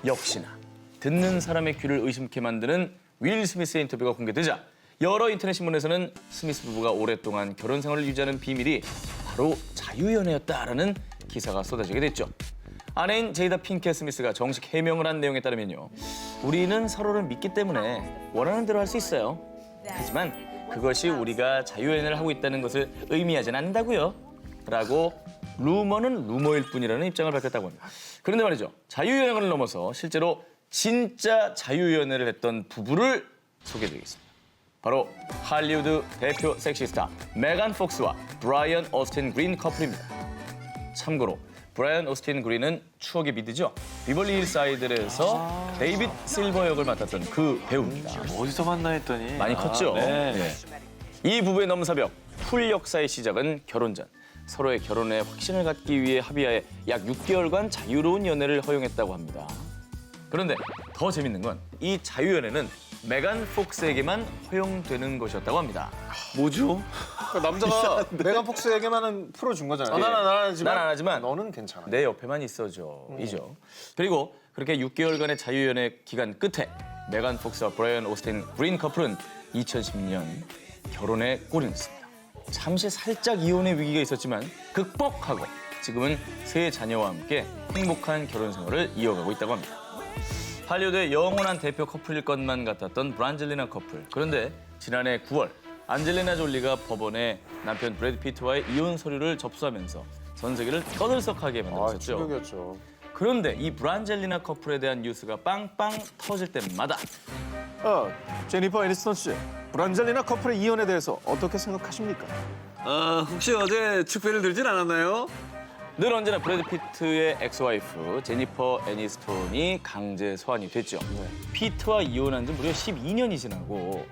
역시나 듣는 사람의 귀를 의심케 만드는 윌 스미스의 인터뷰가 공개되자 여러 인터넷 신문에서는 스미스 부부가 오랫동안 결혼 생활을 유지하는 비밀이 바로 자유연애였다라는 기사가 쏟아지게 됐죠. 아내인 제이다 핑켓 스미스가 정식 해명을 한 내용에 따르면요. 우리는 서로를 믿기 때문에 원하는 대로 할 수 있어요. 하지만 그것이 우리가 자유연애를 하고 있다는 것을 의미하진 않는다고요. 라고 루머는 루머일 뿐이라는 입장을 밝혔다고 합니다. 그런데 말이죠. 자유연애를 넘어서 실제로 진짜 자유연애를 했던 부부를 소개해드리겠습니다. 바로 할리우드 대표 섹시스타 메간 폭스와 브라이언 오스틴 그린 커플입니다. 참고로 브라이언 오스틴 그린은 추억의 미드죠. 비벌리 힐스 아이들에서 데이빗 실버 역을 맡았던 그 배우입니다. 어디서 만나 했더니 많이 컸죠. 네. 이 부부의 넘사벽 풀 역사의 시작은 결혼 전 서로의 결혼에 확신을 갖기 위해 합의하에 약 6개월간 자유로운 연애를 허용했다고 합니다. 그런데 더 재밌는 건 이 자유연애는 메간 폭스에게만 허용되는 것이었다고 합니다. 뭐죠? 그러니까 남자가 메간 폭스에게만은 풀어준 거잖아요. 난 안 하지만 너는 괜찮아. 내 옆에만 있어줘. 이죠. 그리고 그렇게 6개월간의 자유연애 기간 끝에 메간 폭스와 브라이언 오스틴 그린 커플은 2010년 결혼에 골이 났습니다. 잠시 살짝 이혼의 위기가 있었지만 극복하고 지금은 세 자녀와 함께 행복한 결혼 생활을 이어가고 있다고 합니다. 할리우드의 영원한 대표 커플일 것만 같았던 브란젤리나 커플. 그런데 지난해 9월 안젤리나 졸리가 법원에 남편 브래드 피트와의 이혼 서류를 접수하면서 전 세계를 떠들썩하게 만들었었죠. 충격이었죠. 그런데 이 브란젤리나 커플에 대한 뉴스가 빵빵 터질 때마다 제니퍼 애니스턴 씨, 브란젤리나 커플의 이혼에 대해서 어떻게 생각하십니까? 혹시 어제 축배를 들진 않았나요? 늘 언제나 브래드 피트의 엑스와이프 제니퍼 애니스톤이 강제 소환이 됐죠. 피트와 이혼한 지 무려 12년이 지나고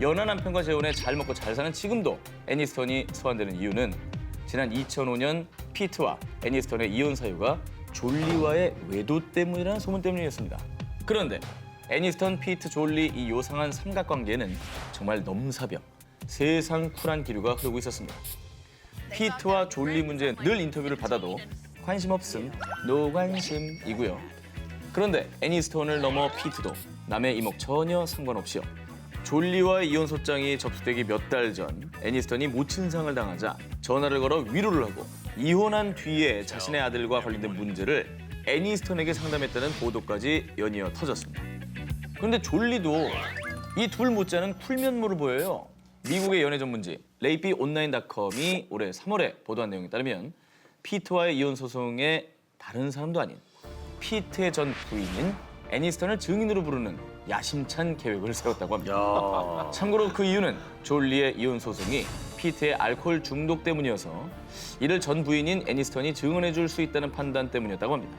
연하 남편과 재혼해 잘 먹고 잘 사는 지금도 애니스톤이 소환되는 이유는 지난 2005년 피트와 애니스톤의 이혼 사유가 졸리와의 외도 때문이라는 소문 때문이었습니다. 그런데 애니스톤, 피트, 졸리 이 요상한 삼각관계에는 정말 넘사벽, 세상 쿨한 기류가 흐르고 있었습니다. 피트와 졸리 문제에 늘 인터뷰를 받아도 관심 없음, 노관심이고요. 그런데 애니스톤을 넘어 피트도 남의 이목 전혀 상관없이요. 졸리와의 이혼 소장이 접수되기 몇 달 전 애니스톤이 모친상을 당하자 전화를 걸어 위로를 하고 이혼한 뒤에 자신의 아들과 관련된 문제를 애니스톤에게 상담했다는 보도까지 연이어 터졌습니다. 그런데 졸리도 이 둘 못지않은 쿨면모를 보여요. 미국의 연애 전문지 레이피온라인.com이 올해 3월에 보도한 내용에 따르면 피트와의 이혼 소송에 다른 사람도 아닌 피트의 전 부인인 애니스턴을 증인으로 부르는 야심찬 계획을 세웠다고 합니다. 참고로 그 이유는 졸리의 이혼 소송이 피트의 알코올 중독 때문이어서 이를 전 부인인 애니스턴이 증언해 줄 수 있다는 판단 때문이었다고 합니다.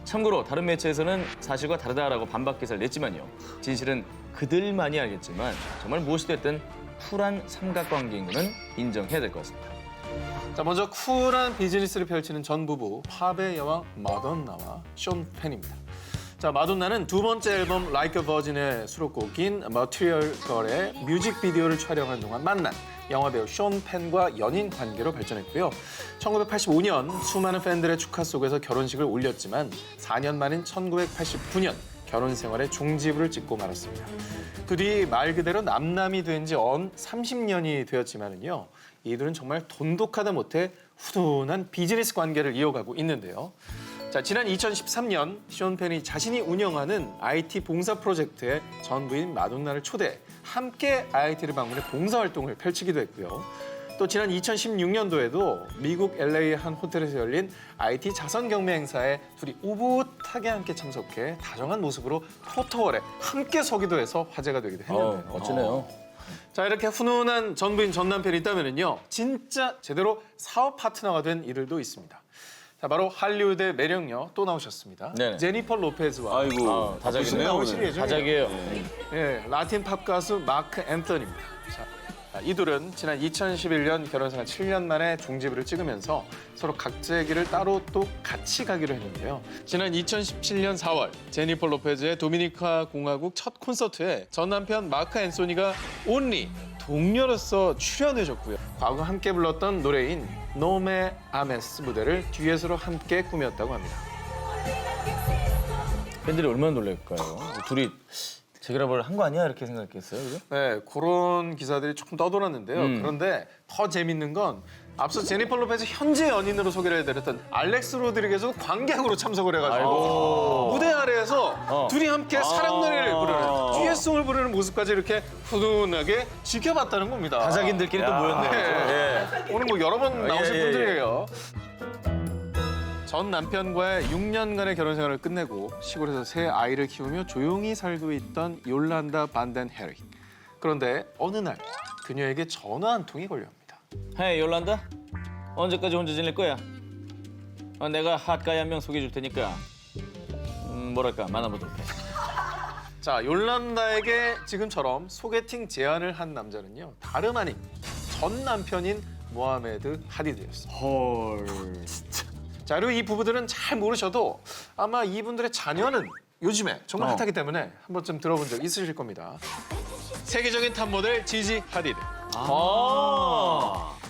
참고로 다른 매체에서는 사실과 다르다라고 반박 기사를 냈지만요. 진실은 그들만이 알겠지만 정말 무엇이 됐든 쿨한 삼각관계인 것은 인정해야 될 것 같습니다. 자, 먼저 쿨한 비즈니스를 펼치는 전 부부 팝의 여왕 마돈나와 숀 펜입니다. 자, 마돈나는 두 번째 앨범 Like a Virgin의 수록곡인 Material Girl의 뮤직비디오를 촬영하는 동안 만난 영화배우 숀 펜과 연인 관계로 발전했고요. 1985년 수많은 팬들의 축하 속에서 결혼식을 올렸지만 4년 만인 1989년 결혼 생활에 종지부를 찍고 말았습니다. 그 뒤 말 그대로 남남이 된 지 언 30년이 되었지만은요. 이들은 정말 돈독하다 못해 훈훈한 비즈니스 관계를 이어가고 있는데요. 자, 지난 2013년 숀 펜이 자신이 운영하는 IT 봉사 프로젝트에 전 부인 마돈나를 초대해 함께 IT를 방문해 봉사활동을 펼치기도 했고요. 또 지난 2016년도에도 미국 LA의 한 호텔에서 열린 IT 자선경매 행사에 둘이 우붓하게 함께 참석해 다정한 모습으로 포토월에 함께 서기도 해서 화제가 되기도 했는데요. 멋지네요. 자, 이렇게 훈훈한 전부인 전 남편이 있다면요, 진짜 제대로 사업 파트너가 된 이들도 있습니다. 자, 바로 할리우드의 매력녀 또 나오셨습니다. 네네. 제니퍼 로페즈와 아이고. 다작이네요. 나오실 예정이에요. 다작이에요. 예, 라틴 팝 가수 마크 앤서니입니다. 자, 이둘은 지난 2011년 결혼생활 7년 만에 종지부를 찍으면서 서로 각자의 길을 따로 또 같이 가기로 했는데요. 지난 2017년 4월 제니퍼 로페즈의 도미니카 공화국 첫 콘서트에 전 남편 마크 앤소니가 온리 동료로서 출연해줬고요. 과거 함께 불렀던 노래인 노메 아메스 무대를 듀엣으로 함께 꾸몄다고 합니다. 팬들이 얼마나 놀랄까요? 둘이 재결합을 한 거 아니야? 이렇게 생각했어요, 그죠? 네, 그런 기사들이 조금 떠돌았는데요. 그런데 더 재밌는 건 앞서 제니퍼 로페즈 현재 연인으로 소개를 해드렸던 알렉스 로드리게즈도 관객으로 참석을 해가지고 무대 아래에서 둘이 함께 사랑 노래를 부르는 듀엣송을 부르는 모습까지 이렇게 훈훈하게 지켜봤다는 겁니다. 다작인들끼리 또 모였네요. 네. 오늘 뭐 여러 번 나오신 예, 예, 예. 분들이에요. 전 남편과의 6년간의 결혼 생활을 끝내고 시골에서 새 아이를 키우며 조용히 살고 있던 욜란다 반덴 헤리. 그런데 어느 날 그녀에게 전화 한 통이 걸려옵니다. 헤이, 요란다? 언제까지 혼자 지낼 거야? 내가 핫가이 한 명 소개해 줄 테니까 뭐랄까 만나보도록 해. 자, 욜란다에게 지금처럼 소개팅 제안을 한 남자는요, 다름 아닌 전 남편인 모하메드 하디드였습니다. 헐. 자, 그리고 이 부부들은 잘 모르셔도 아마 이분들의 자녀는 요즘에 정말 핫하기 때문에 한 번쯤 들어본 적 있으실 겁니다. 세계적인 탑 모델 지지 하디드.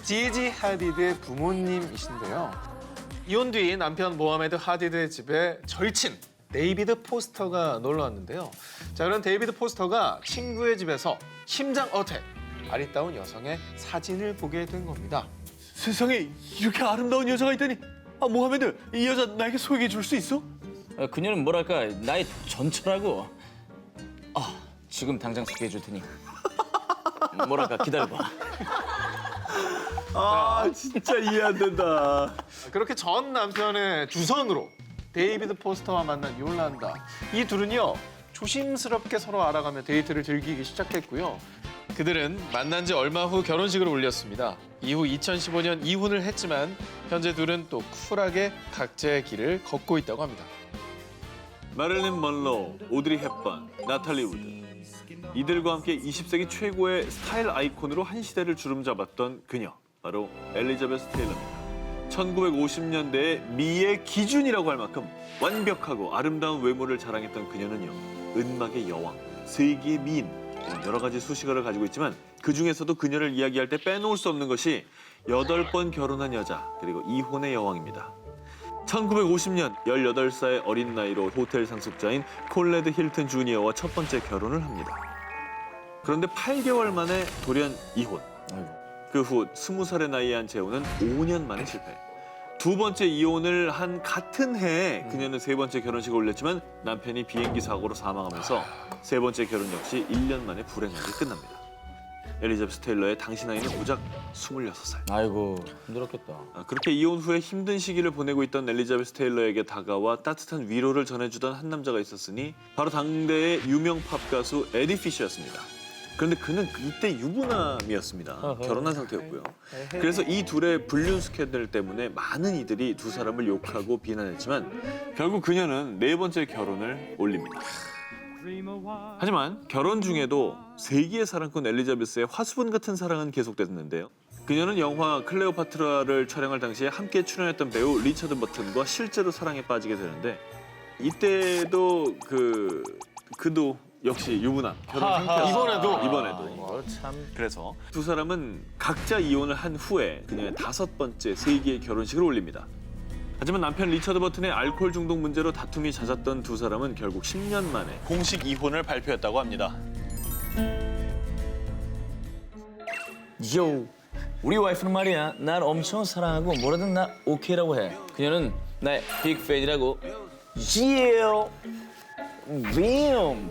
지지 하디드의 부모님이신데요. 이혼 뒤 남편 모하메드 하디드의 집에 절친 데이비드 포스터가 놀러 왔는데요. 자, 그런 데이비드 포스터가 친구의 집에서 심장 어택, 아리따운 여성의 사진을 보게 된 겁니다. 세상에 이렇게 아름다운 여자가 있다니. 아, 모하메드, 이 여자 나에게 소개해 줄 수 있어? 그녀는 뭐랄까 나의 전처라고. 지금 당장 소개해 줄 테니 뭐랄까 기다려봐. 아, 진짜 이해 안 된다. 그렇게 전 남편의 주선으로 데이비드 포스터와 만난 욜란다. 이 둘은요, 조심스럽게 서로 알아가며 데이트를 즐기기 시작했고요. 그들은 만난 지 얼마 후 결혼식을 올렸습니다. 이후 2015년 이혼을 했지만 현재 둘은 또 쿨하게 각자의 길을 걷고 있다고 합니다. 마릴린 먼로, 오드리 헵번, 나탈리 우드. 이들과 함께 20세기 최고의 스타일 아이콘으로 한 시대를 주름잡았던 그녀. 바로 엘리자베스 테일러입니다. 1950년대의 미의 기준이라고 할 만큼 완벽하고 아름다운 외모를 자랑했던 그녀는요, 은막의 여왕, 세기의 미인, 여러 가지 수식어를 가지고 있지만 그중에서도 그녀를 이야기할 때 빼놓을 수 없는 것이 8번 결혼한 여자, 그리고 이혼의 여왕입니다. 1950년 18살 어린 나이로 호텔 상속자인 콜레드 힐튼 주니어와 첫 번째 결혼을 합니다. 그런데 8개월 만에 돌연 이혼. 그 후 20살의 나이에 한 재혼은 5년 만에 실패. 두 번째 이혼을 한 같은 해에 그녀는 세 번째 결혼식을 올렸지만 남편이 비행기 사고로 사망하면서 세 번째 결혼 역시 1년 만에 불행하게 끝납니다. 엘리자베스 테일러의 당시 나이는 고작 26살. 아이고 힘들었겠다. 그렇게 이혼 후에 힘든 시기를 보내고 있던 엘리자베스 테일러에게 다가와 따뜻한 위로를 전해주던 한 남자가 있었으니 바로 당대의 유명 팝 가수 에디 피셔였습니다. 그런데 그는 이때 유부남이었습니다. 결혼한 상태였고요. 그래서 이 둘의 불륜 스캔들 때문에 많은 이들이 두 사람을 욕하고 비난했지만 결국 그녀는 네 번째 결혼을 올립니다. 하지만 결혼 중에도 세기의 사랑꾼 엘리자베스의 화수분 같은 사랑은 계속됐는데요. 그녀는 영화 클레오파트라를 촬영할 당시에 함께 출연했던 배우 리처드 버튼과 실제로 사랑에 빠지게 되는데 이때도 그도 역시 유부남 결혼 상태였어요. 이번에도 그래서 두 사람은 각자 이혼을 한 후에 그녀의 5번째 세기의 결혼식을 올립니다. 하지만 남편 리처드 버튼의 알코올 중독 문제로 다툼이 잦았던 두 사람은 결국 10년 만에 공식 이혼을 발표했다고 합니다. 요, 우리 와이프는 말이야 날 엄청 사랑하고 뭐라든 나 오케이라고 해. 그녀는 나의 빅 팬이라고. Yeah, bam.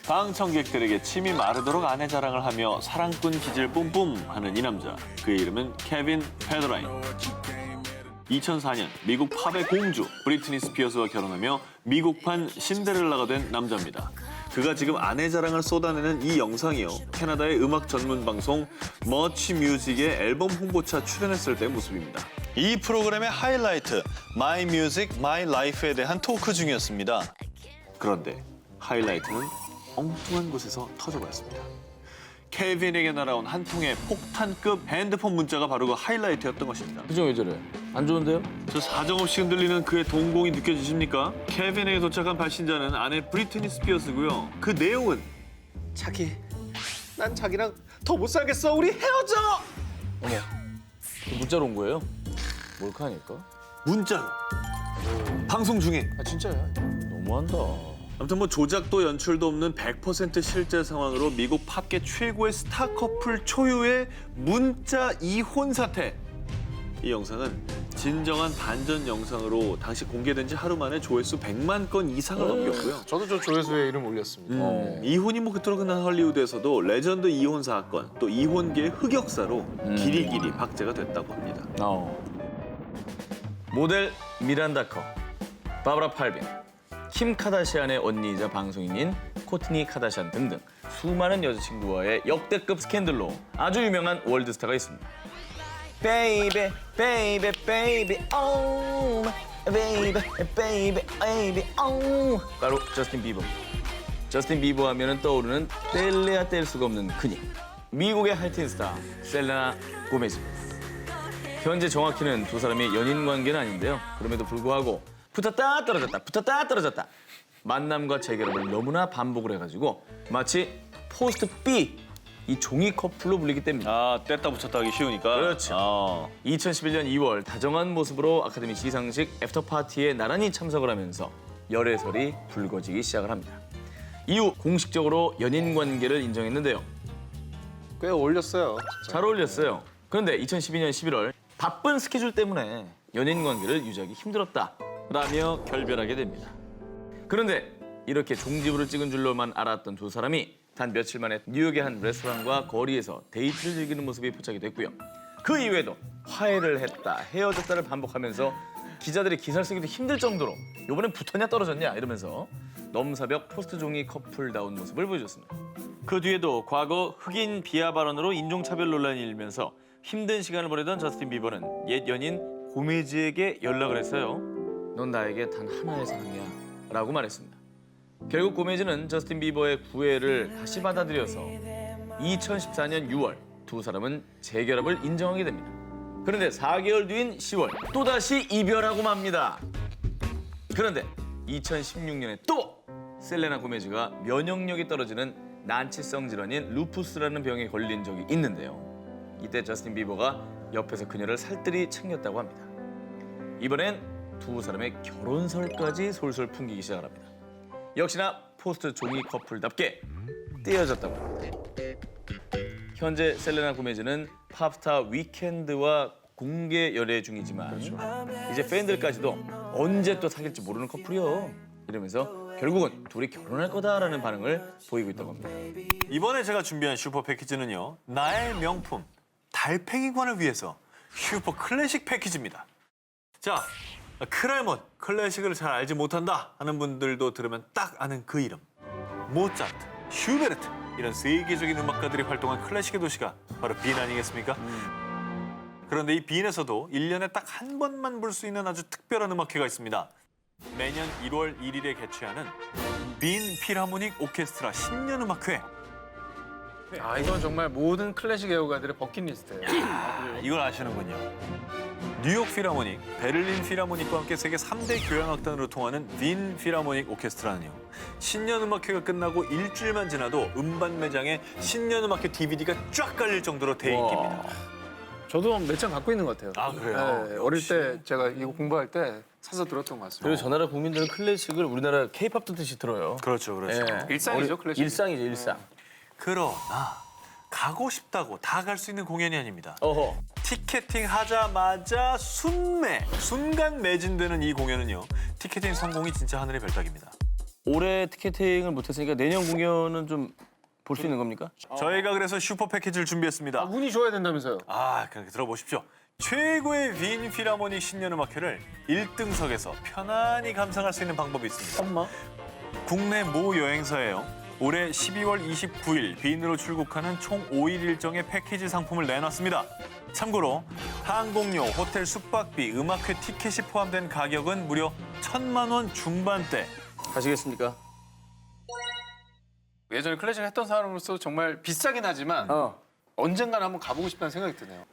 방청객들에게 침이 마르도록 아내 자랑을 하며 사랑꾼 기질 뿜뿜 하는 이 남자. 그의 이름은 케빈 페더라인. 2004년 미국 팝의 공주 브리트니 스피어스와 결혼하며 미국판 신데렐라가 된 남자입니다. 그가 지금 아내 자랑을 쏟아내는 이 영상이요. 캐나다의 음악 전문 방송 머치 뮤직의 앨범 홍보차 출연했을 때 모습입니다. 이 프로그램의 하이라이트 마이 뮤직 마이 라이프에 대한 토크 중이었습니다. 그런데 하이라이트는 엉뚱한 곳에서 터져버렸습니다. 케빈에게 날아온 한 통의 폭탄급 핸드폰 문자가 바로 그 하이라이트였던 것입니다. 그죠, 왜 저래? 안 좋은데요? 저 사정없이 흔들리는 그의 동공이 느껴지십니까? 케빈에게 도착한 발신자는 아내 브리트니 스피어스고요. 그 내용은 자기, 난 자기랑 더 못 살겠어. 우리 헤어져. 어머, 그 문자로 온 거예요? 몰카니까? 문자로 방송 중에 아 진짜야. 너무한다. 아무튼 뭐 조작도 연출도 없는 100% 실제 상황으로 미국 팝계 최고의 스타 커플 초유의 문자 이혼 사태. 이 영상은 진정한 반전 영상으로 당시 공개된 지 하루 만에 조회수 100만 건 이상을 넘겼고요. 저도 저 조회수에 이름 올렸습니다. 이혼이 뭐 그토록 흔한 헐리우드에서도 레전드 이혼 사건, 또 이혼계의 흑역사로 길이길이 박제가 됐다고 합니다. 모델 미란다 커, 바브라 팔빈, 킴 카다시안의 언니이자 방송인인 코트니 카다시안 등등 수많은 여자친구와의 역대급 스캔들로 아주 유명한 월드스타가 있습니다. Baby, baby, baby, oh, baby, baby, baby, oh. 바로 저스틴 비버입니다. 저스틴 비버 하면은 떠오르는 뗄래야 뗄 수가 없는 그녀. 미국의 하이틴 스타 셀레나 고메즈입니다. 현재 정확히는 두 사람이 연인 관계는 아닌데요. 그럼에도 불구하고 붙었다 떨어졌다, 붙었다 떨어졌다. 만남과 재결합을 너무나 반복을 해가지고 마치 포스트 B 이 종이 커플로 불리기 때문입니다. 아, 뗐다 붙였다 하기 쉬우니까. 그렇죠. 2011년 2월 다정한 모습으로 아카데미 시상식 애프터 파티에 나란히 참석을 하면서 열애설이 불거지기 시작을 합니다. 이후 공식적으로 연인 관계를 인정했는데요. 꽤 어울렸어요. 잘 어울렸어요. 그런데 2012년 11월 바쁜 스케줄 때문에 연인 관계를 유지하기 힘들었다라며 결별하게 됩니다. 그런데 이렇게 종지부를 찍은 줄로만 알았던 두 사람이 단 며칠 만에 뉴욕의 한 레스토랑과 거리에서 데이트를 즐기는 모습이 포착이 됐고요. 그 이후에도 화해를 했다, 헤어졌다를 반복하면서 기자들이 기사를 쓰기도 힘들 정도로 이번엔 붙었냐 떨어졌냐 이러면서 넘사벽 포스트 종이 커플다운 모습을 보여줬습니다. 그 뒤에도 과거 흑인 비하 발언으로 인종차별 논란이 일면서 힘든 시간을 보내던 저스틴 비버는 옛 연인 고메즈에게 연락을 했어요. 넌 나에게 단 하나의 사랑이야 라고 말했습니다. 결국 고메즈는 저스틴 비버의 구애를 다시 받아들여서 2014년 6월 두 사람은 재결합을 인정하게 됩니다. 그런데 4개월 뒤인 10월 또다시 이별하고 맙니다. 그런데 2016년에 또 셀레나 고메즈가 면역력이 떨어지는 난치성 질환인 루푸스라는 병에 걸린 적이 있는데요. 이때 저스틴 비버가 옆에서 그녀를 살뜰히 챙겼다고 합니다. 이번엔 두 사람의 결혼설까지 솔솔 풍기기 시작합니다. 역시나 포스트 종이 커플답게 떼어졌다고 합니다. 현재 셀레나 고메즈는 팝스타 위켄드와 공개 연애 중이지만 이제 팬들까지도 언제 또 사귈지 모르는 커플이요 이러면서 결국은 둘이 결혼할 거다라는 반응을 보이고 있다고 합니다. 이번에 제가 준비한 슈퍼 패키지는요. 나의 명품 달팽이관을 위해서 슈퍼 클래식 패키지입니다. 자, 크레몬 클래식을 잘 알지 못한다 하는 분들도 들으면 딱 아는 그 이름. 모차르트, 슈베르트, 이런 세계적인 음악가들이 활동한 클래식의 도시가 바로 빈 아니겠습니까? 그런데 이 빈에서도 1년에 딱 한 번만 볼 수 있는 아주 특별한 음악회가 있습니다. 매년 1월 1일에 개최하는 빈 필하모닉 오케스트라 신년음악회. 아 이건 정말 모든 클래식 애호가들의 버킷리스트예요. 이걸 아시는군요. 뉴욕 필하모닉, 베를린 필하모닉과 함께 세계 3대 교향악단으로 통하는 빈 필하모닉 오케스트라는요. 신년음악회가 끝나고 일주일만 지나도 음반 매장에 신년음악회 DVD가 쫙 깔릴 정도로 대인기입니다. 저도 몇 장 갖고 있는 것 같아요. 아, 그래요? 네, 어릴 때 제가 이거 공부할 때 사서 들었던 것 같습니다. 그리고 저 나라 국민들은 클래식을 우리나라 케이팝 듣듯이 들어요. 그렇죠, 그렇죠. 일상이죠, 클래식. 일상이죠, 일상. 그러나 가고 싶다고 다 갈 수 있는 공연이 아닙니다. 어허. 티켓팅 하자마자 순간 매진되는 이 공연은요. 티켓팅 성공이 진짜 하늘의 별따기입니다. 올해 티켓팅을 못했으니까 내년 공연은 좀 볼 수 있는 겁니까? 저희가 그래서 슈퍼 패키지를 준비했습니다. 운이 좋아야 된다면서요. 그렇게 들어보십시오. 최고의 빈 필하모닉 신년음악회를 1등석에서 편안히 감상할 수 있는 방법이 있습니다. 엄마. 국내 모 여행사예요. 올해 12월 29일 빈으로 출국하는 총 5일 일정의 패키지 상품을 내놨습니다. 참고로 항공료, 호텔 숙박비, 음악회 티켓이 포함된 가격은 무려 1,000만 원 중반대. 가시겠습니까? 예전에 클래식을 했던 사람으로서 정말 비싸긴 하지만 언젠가는 한번 가보고 싶다는 생각이 드네요.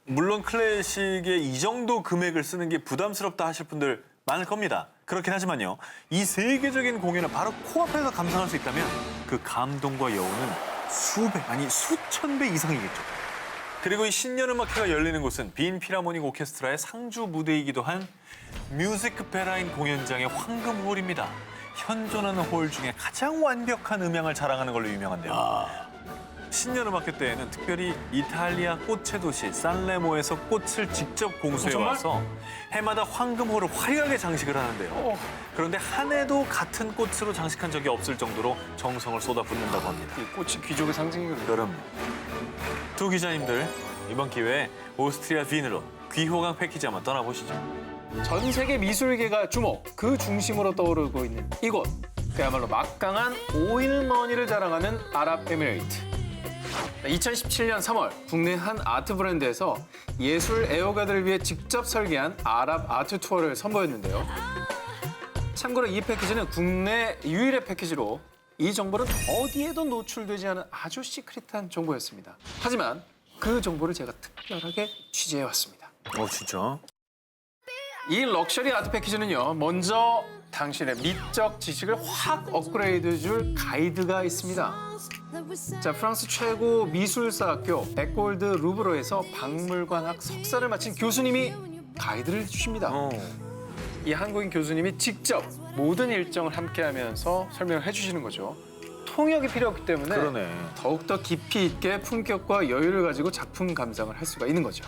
물론 클래식에 이 정도 금액을 쓰는 게 부담스럽다 하실 분들 많을 겁니다. 그렇긴 하지만요. 이 세계적인 공연을 바로 코앞에서 감상할 수 있다면 그 감동과 여운은 수배, 아니 수천 배 이상이겠죠. 그리고 이 신년음악회가 열리는 곳은 빈 필하모닉 오케스트라의 상주 무대이기도 한 뮤직 베라인 공연장의 황금홀입니다. 현존하는 홀 중에 가장 완벽한 음향을 자랑하는 걸로 유명한데요. 신년음악회 때에는 특별히 이탈리아 꽃의 도시 산레모에서 꽃을 직접 공수해 와서 해마다 황금홀을 화려하게 장식을 하는데요. 그런데 한 해도 같은 꽃으로 장식한 적이 없을 정도로 정성을 쏟아붓는다고 합니다. 이 꽃이 귀족의 상징이거든요. 그럼 두 기자님들 이번 기회에 오스트리아 빈으로 귀호강 패키지 한번 떠나보시죠. 전 세계 미술계가 주목, 그 중심으로 떠오르고 있는 이곳. 그야말로 막강한 오일머니를 자랑하는 아랍에미레이트. 2017년 3월 국내 한 아트 브랜드에서 예술 애호가들을 위해 직접 설계한 아랍 아트 투어를 선보였는데요. 참고로 이 패키지는 국내 유일의 패키지로 이 정보는 어디에도 노출되지 않은 아주 시크릿한 정보였습니다. 하지만 그 정보를 제가 특별하게 취재해왔습니다. 진짜? 이 럭셔리 아트 패키지는요. 먼저 당신의 미적 지식을 확 업그레이드 줄 가이드가 있습니다. 자, 프랑스 최고 미술사 학교 베콜드 루브르에서 박물관학 석사를 마친 교수님이 가이드를 해주십니다. 이 한국인 교수님이 직접 모든 일정을 함께하면서 설명을 해주시는 거죠. 통역이 필요 없기 때문에 그러네. 더욱더 깊이 있게 품격과 여유를 가지고 작품 감상을 할 수가 있는 거죠.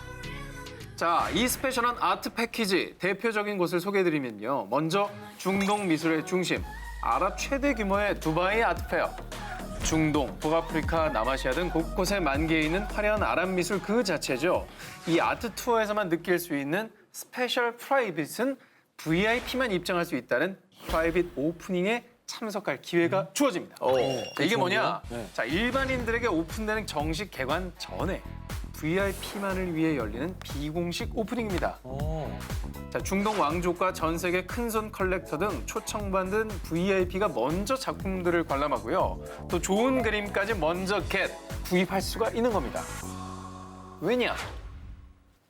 자, 이 스페셜한 아트 패키지 대표적인 곳을 소개해드리면요. 먼저 중동 미술의 중심, 아랍 최대 규모의 두바이 아트페어. 중동, 북아프리카, 남아시아 등 곳곳에 만개해 있는 화려한 아랍 미술 그 자체죠. 이 아트 투어에서만 느낄 수 있는 스페셜 프라이빗은 VIP만 입장할 수 있다는 프라이빗 오프닝에 참석할 기회가 주어집니다. 자, 이게 뭐냐? 자, 일반인들에게 오픈되는 정식 개관 전에 VIP만을 위해 열리는 비공식 오프닝입니다. 자, 중동 왕족과 전 세계 큰손 컬렉터 등 초청받은 VIP가 먼저 작품들을 관람하고요. 또 좋은 그림까지 먼저 구입할 수가 있는 겁니다. 왜냐?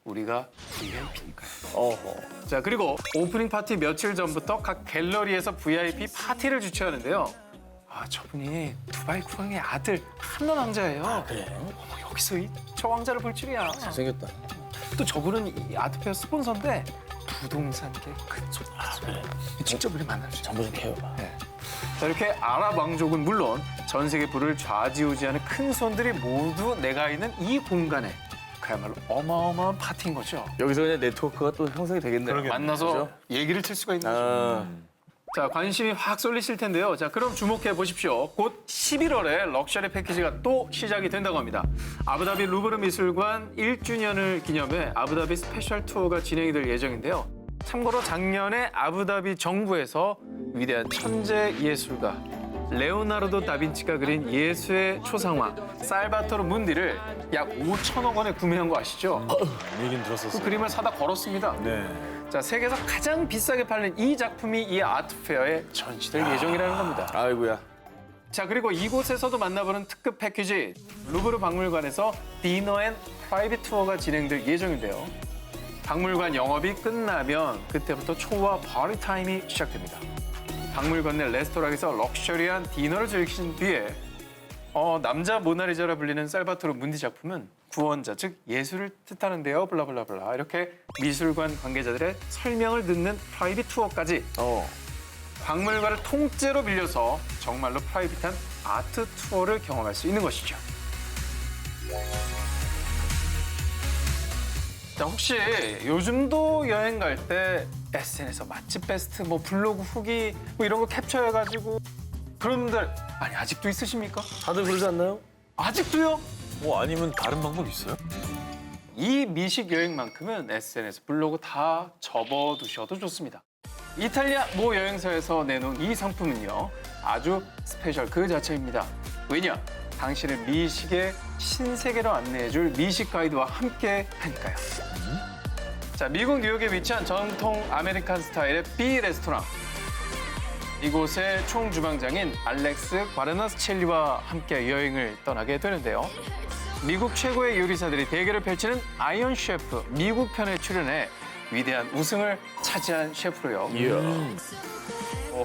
우리가 VIP니까요. 자, 그리고 오프닝 파티 며칠 전부터 각 갤러리에서 VIP 파티를 주최하는데요. 저분이 두바이 국왕의 아들 함런 왕자예요. 그래. 여기서 저 왕자를 볼 줄이야. 잘생겼다. 또 저분은 이 아트페어 스폰서인데 부동산계 큰 손. 그래. 직접 우리 만날 수 있어요. 정보 좀 캐봐봐. 자, 이렇게 아랍 왕족은 물론 전 세계 부를 좌지우지하는 큰 손들이 모두 내가 있는 이 공간에 그야말로 어마어마한 파티인 거죠. 여기서 그냥 네트워크가 또 형성이 되겠네요. 만나서 그죠? 얘기를 틀 수가 있는 거죠. 자, 관심이 확 쏠리실 텐데요. 자, 그럼 주목해 보십시오. 곧 11월에 럭셔리 패키지가 또 시작이 된다고 합니다. 아부다비 루브르 미술관 1주년을 기념해 아부다비 스페셜 투어가 진행이 될 예정인데요. 참고로 작년에 아부다비 정부에서 위대한 천재 예술가 레오나르도 다빈치가 그린 예수의 초상화 살바토르 문디를 약 5천억 원에 구매한 거 아시죠? 얘긴 그 들었었어요. 그림을 사다 걸었습니다. 네. 자, 세계에서 가장 비싸게 팔린 이 작품이 이 아트페어에 전시될 예정이라는 겁니다. 아이고야. 자, 그리고 이곳에서도 만나보는 특급 패키지 루브르 박물관에서 디너 앤 프라이빗 투어가 진행될 예정인데요. 박물관 영업이 끝나면 그때부터 초와 파티 타임이 시작됩니다. 박물관 내 레스토랑에서 럭셔리한 디너를 즐기신 뒤에 남자 모나리자라 불리는 살바토르 문디 작품은 구원자, 즉 예수를 뜻하는데요. 블라블라블라 이렇게 미술관 관계자들의 설명을 듣는 프라이빗 투어까지 박물관을 통째로 빌려서 정말로 프라이빗한 아트 투어를 경험할 수 있는 것이죠. 자, 혹시 요즘도 여행 갈 때 SNS에서 맛집 베스트, 뭐 블로그 후기 뭐 이런 거 캡처해가지고 그런 분들 아직도 있으십니까? 다들 그러지 않나요? 아직도요? 아니면 다른 방법 있어요? 이 미식 여행만큼은 SNS, 블로그 다 접어두셔도 좋습니다. 이탈리아 모 여행사에서 내놓은 이 상품은요, 아주 스페셜 그 자체입니다. 왜냐? 당신을 미식의 신세계로 안내해줄 미식 가이드와 함께 하니까요. 자, 미국 뉴욕에 위치한 전통 아메리칸 스타일의 B 레스토랑. 이곳의 총주방장인 알렉스 과르나스첼리와 함께 여행을 떠나게 되는데요. 미국 최고의 요리사들이 대결을 펼치는 아이언 셰프 미국 편에 출연해 위대한 우승을 차지한 셰프로요.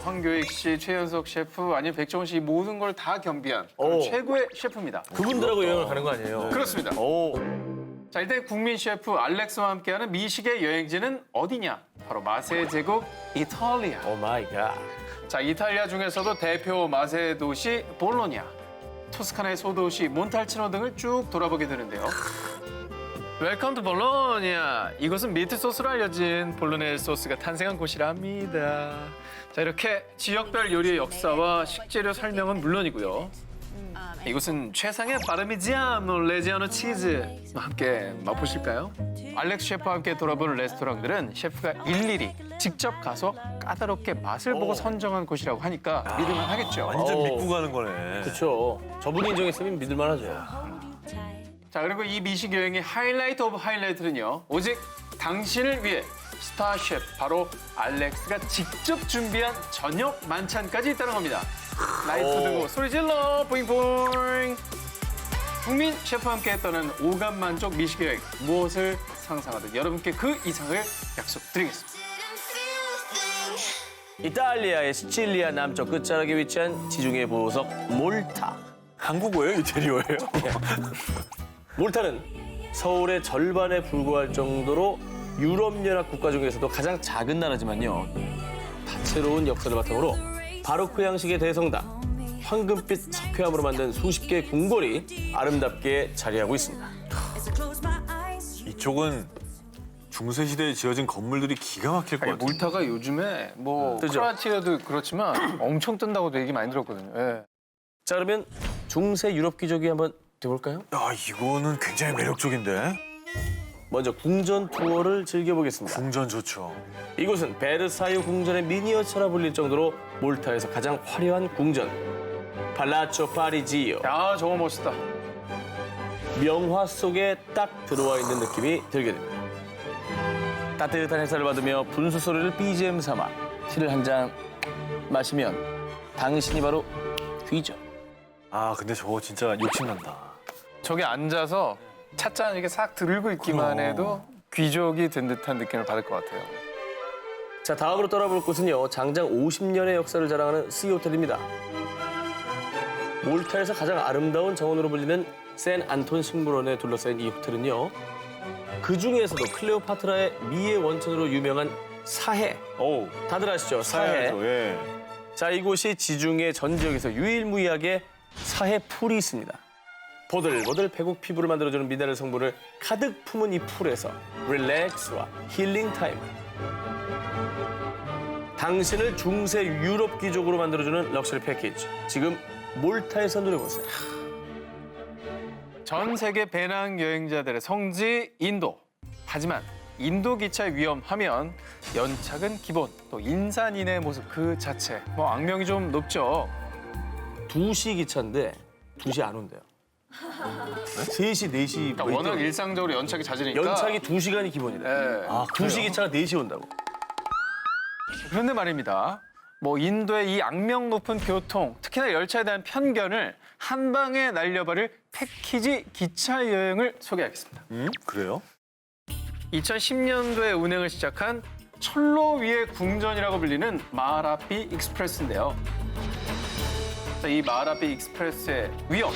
황교익 씨, 최현석 셰프, 아니면 백종원 씨 모든 걸 다 겸비한 그런 최고의 셰프입니다. 그분들하고 여행을 가는 거 아니에요? 그렇습니다. 자, 일단 국민 셰프 알렉스와 함께하는 미식의 여행지는 어디냐? 바로 마세 제국 이탈리아. 오 마이 갓. 자, 이탈리아 중에서도 대표 마세 도시 볼로냐, 토스카나의 소도시 몬탈치노 등을 쭉 돌아보게 되는데요. 웰컴 투 볼로냐. 이곳은 미트 소스로 알려진 볼로네즈 소스가 탄생한 곳이라 합니다. 자, 이렇게 지역별 요리의 역사와 식재료 설명은 물론이고요. 이곳은 최상의 파르미지아노 레지아노 치즈와 함께 맛보실까요? 알렉스 셰프와 함께 돌아보는 레스토랑들은 셰프가 일일이 직접 가서 까다롭게 맛을 보고 선정한 곳이라고 하니까 믿을만 하겠죠. 완전 믿고 가는 거네. 그렇죠. 저분이 인정했으면 믿을만하죠. 자, 그리고 이 미식 여행의 하이라이트 오브 하이라이트는요, 오직 당신을 위해 스타 셰프 바로 알렉스가 직접 준비한 저녁 만찬까지 있다는 겁니다. 라이트 들고 소리 질러 뿌잉뿌잉. 국민 셰프와 함께 떠나는 오감 만족 미식 여행, 무엇을 상상하든 여러분께 그 이상을 약속드리겠습니다. 이탈리아의 시칠리아 남쪽 끝자락에 위치한 지중해 보석 몰타. 한국어예요? 이태리어예요? 몰타는 서울의 절반에 불과할 정도로 유럽연합 국가 중에서도 가장 작은 나라지만요. 다채로운 역사를 바탕으로 바로크 양식의 대성당, 황금빛 석회암으로 만든 수십 개의 궁궐이 아름답게 자리하고 있습니다. 이쪽은 중세시대에 지어진 건물들이 기가 막힐 것 아니, 같아요. 몰타가 요즘에 뭐 뜨죠? 크로아티아도 그렇지만 엄청 뜬다고도 얘기 많이 들었거든요. 예. 자, 그러면 중세 유럽 귀족이 한번 돼볼까요? 야, 이거는 굉장히 매력적인데? 먼저 궁전 투어를 즐겨보겠습니다. 궁전 좋죠. 이곳은 베르사유 궁전의 미니어처라 불릴 정도로 몰타에서 가장 화려한 궁전, 팔라초 파리지오. 야, 저거 멋있다. 명화 속에 딱 들어와 있는 느낌이 들게 됩니다. 따뜻한 햇살을 받으며 분수 소리를 BGM 삼아 티를 한 잔 마시면 당신이 바로 귀죠. 아, 근데 저거 진짜 욕심난다. 저기 앉아서 찻잔 이렇게 싹 들고 있기만 해도 귀족이 된 듯한 느낌을 받을 것 같아요. 자, 다음으로 떠나볼 곳은요, 장장 50년의 역사를 자랑하는 C 호텔입니다. 몰타에서 가장 아름다운 정원으로 불리는 샌 안톤 식물원에 둘러싸인 이 호텔은요, 그 중에서도 클레오파트라의 미의 원천으로 유명한 사해. 다들 아시죠? 사해. 예. 자, 이곳이 지중해 전 지역에서 유일무이하게 사해 풀이 있습니다. 보들보들 백옥 피부를 만들어주는 미네랄 성분을 가득 품은 이 풀에서 릴렉스와 힐링 타임. 당신을 중세 유럽 귀족으로 만들어주는 럭셔리 패키지. 지금 몰타에서 누려보세요. 전 세계 배낭 여행자들의 성지 인도. 하지만 인도 기차의 위험하면 연착은 기본, 또 인산인해의 모습 그 자체. 뭐 악명이 좀 높죠. 2시 기차인데 2시 안 온대요. 3시, 4시. 그러니까 워낙 일상적으로 연착이 잦으니까. 연착이 2시간이 기본이래. 예. 아, 2시 기차가 4시 온다고. 그런데 말입니다. 뭐 인도의 이 악명 높은 교통, 특히나 열차에 대한 편견을 한 방에 날려버릴 패키지 기차 여행을 소개하겠습니다. 그래요? 2010년도에 운행을 시작한 철로 위의 궁전이라고 불리는 마하라피 익스프레스인데요. 자, 이 마하라피 익스프레스의 위엄,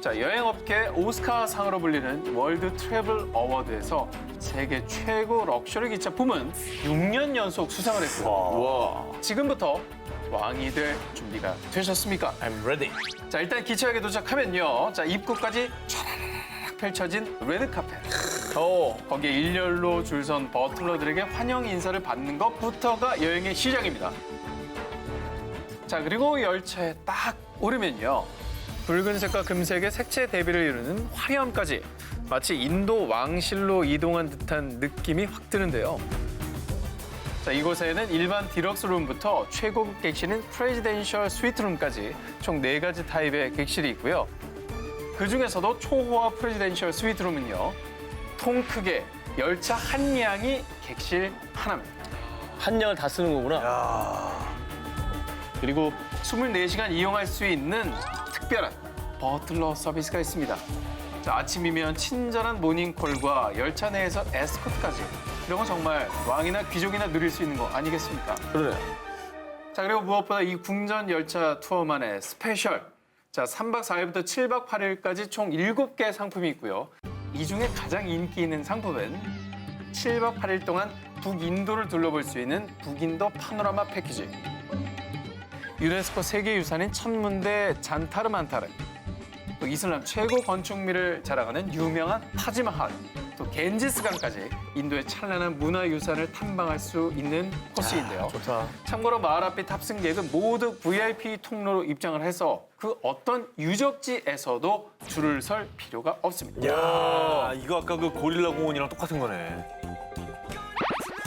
자, 여행업계 오스카상으로 불리는 월드 트래블 어워드에서 세계 최고 럭셔리 기차 부문 6년 연속 수상을 했고요. 와. 지금부터 왕이 될 준비가 되셨습니까? I'm ready. 자, 일단 기차역에 도착하면요. 자, 입구까지 촤라락 펼쳐진 레드카펫. 거기에 일렬로 줄선 버틀러들에게 환영 인사를 받는 것부터가 여행의 시작입니다. 자, 그리고 열차에 딱 오르면요. 붉은색과 금색의 색채 대비를 이루는 화려함까지 마치 인도 왕실로 이동한 듯한 느낌이 확 드는데요. 자, 이곳에는 일반 디럭스 룸부터 최고급 객실인 프레지덴셜 스위트룸까지 총 4가지 타입의 객실이 있고요. 그중에서도 초호화 프레지덴셜 스위트룸은요. 통 크게 열차 한 량이 객실 하나입니다. 한 양을 다 쓰는 거구나. 그리고 24시간 이용할 수 있는 특별한 버틀러 서비스가 있습니다. 자, 아침이면 친절한 모닝콜과 열차 내에서 에스코트까지. 이런 건 정말 왕이나 귀족이나 누릴 수 있는 거 아니겠습니까? 그러네. 자, 그리고 무엇보다 이 궁전 열차 투어만의 스페셜. 자, 3박 4일부터 7박 8일까지 총 7개 상품이 있고요. 이 중에 가장 인기 있는 상품은 7박 8일 동안 북인도를 둘러볼 수 있는 북인도 파노라마 패키지. 유네스코 세계유산인 천문대 잔타르만타르, 또 이슬람 최고 건축미를 자랑하는 유명한 타지마할, 또 겐지스강까지 인도의 찬란한 문화유산을 탐방할 수 있는 코스인데요. 좋다. 참고로 마하라피 탑승객은 모두 VIP 통로로 입장을 해서 그 어떤 유적지에서도 줄을 설 필요가 없습니다. 야, 이거 아까 그 고릴라 공원이랑 똑같은 거네.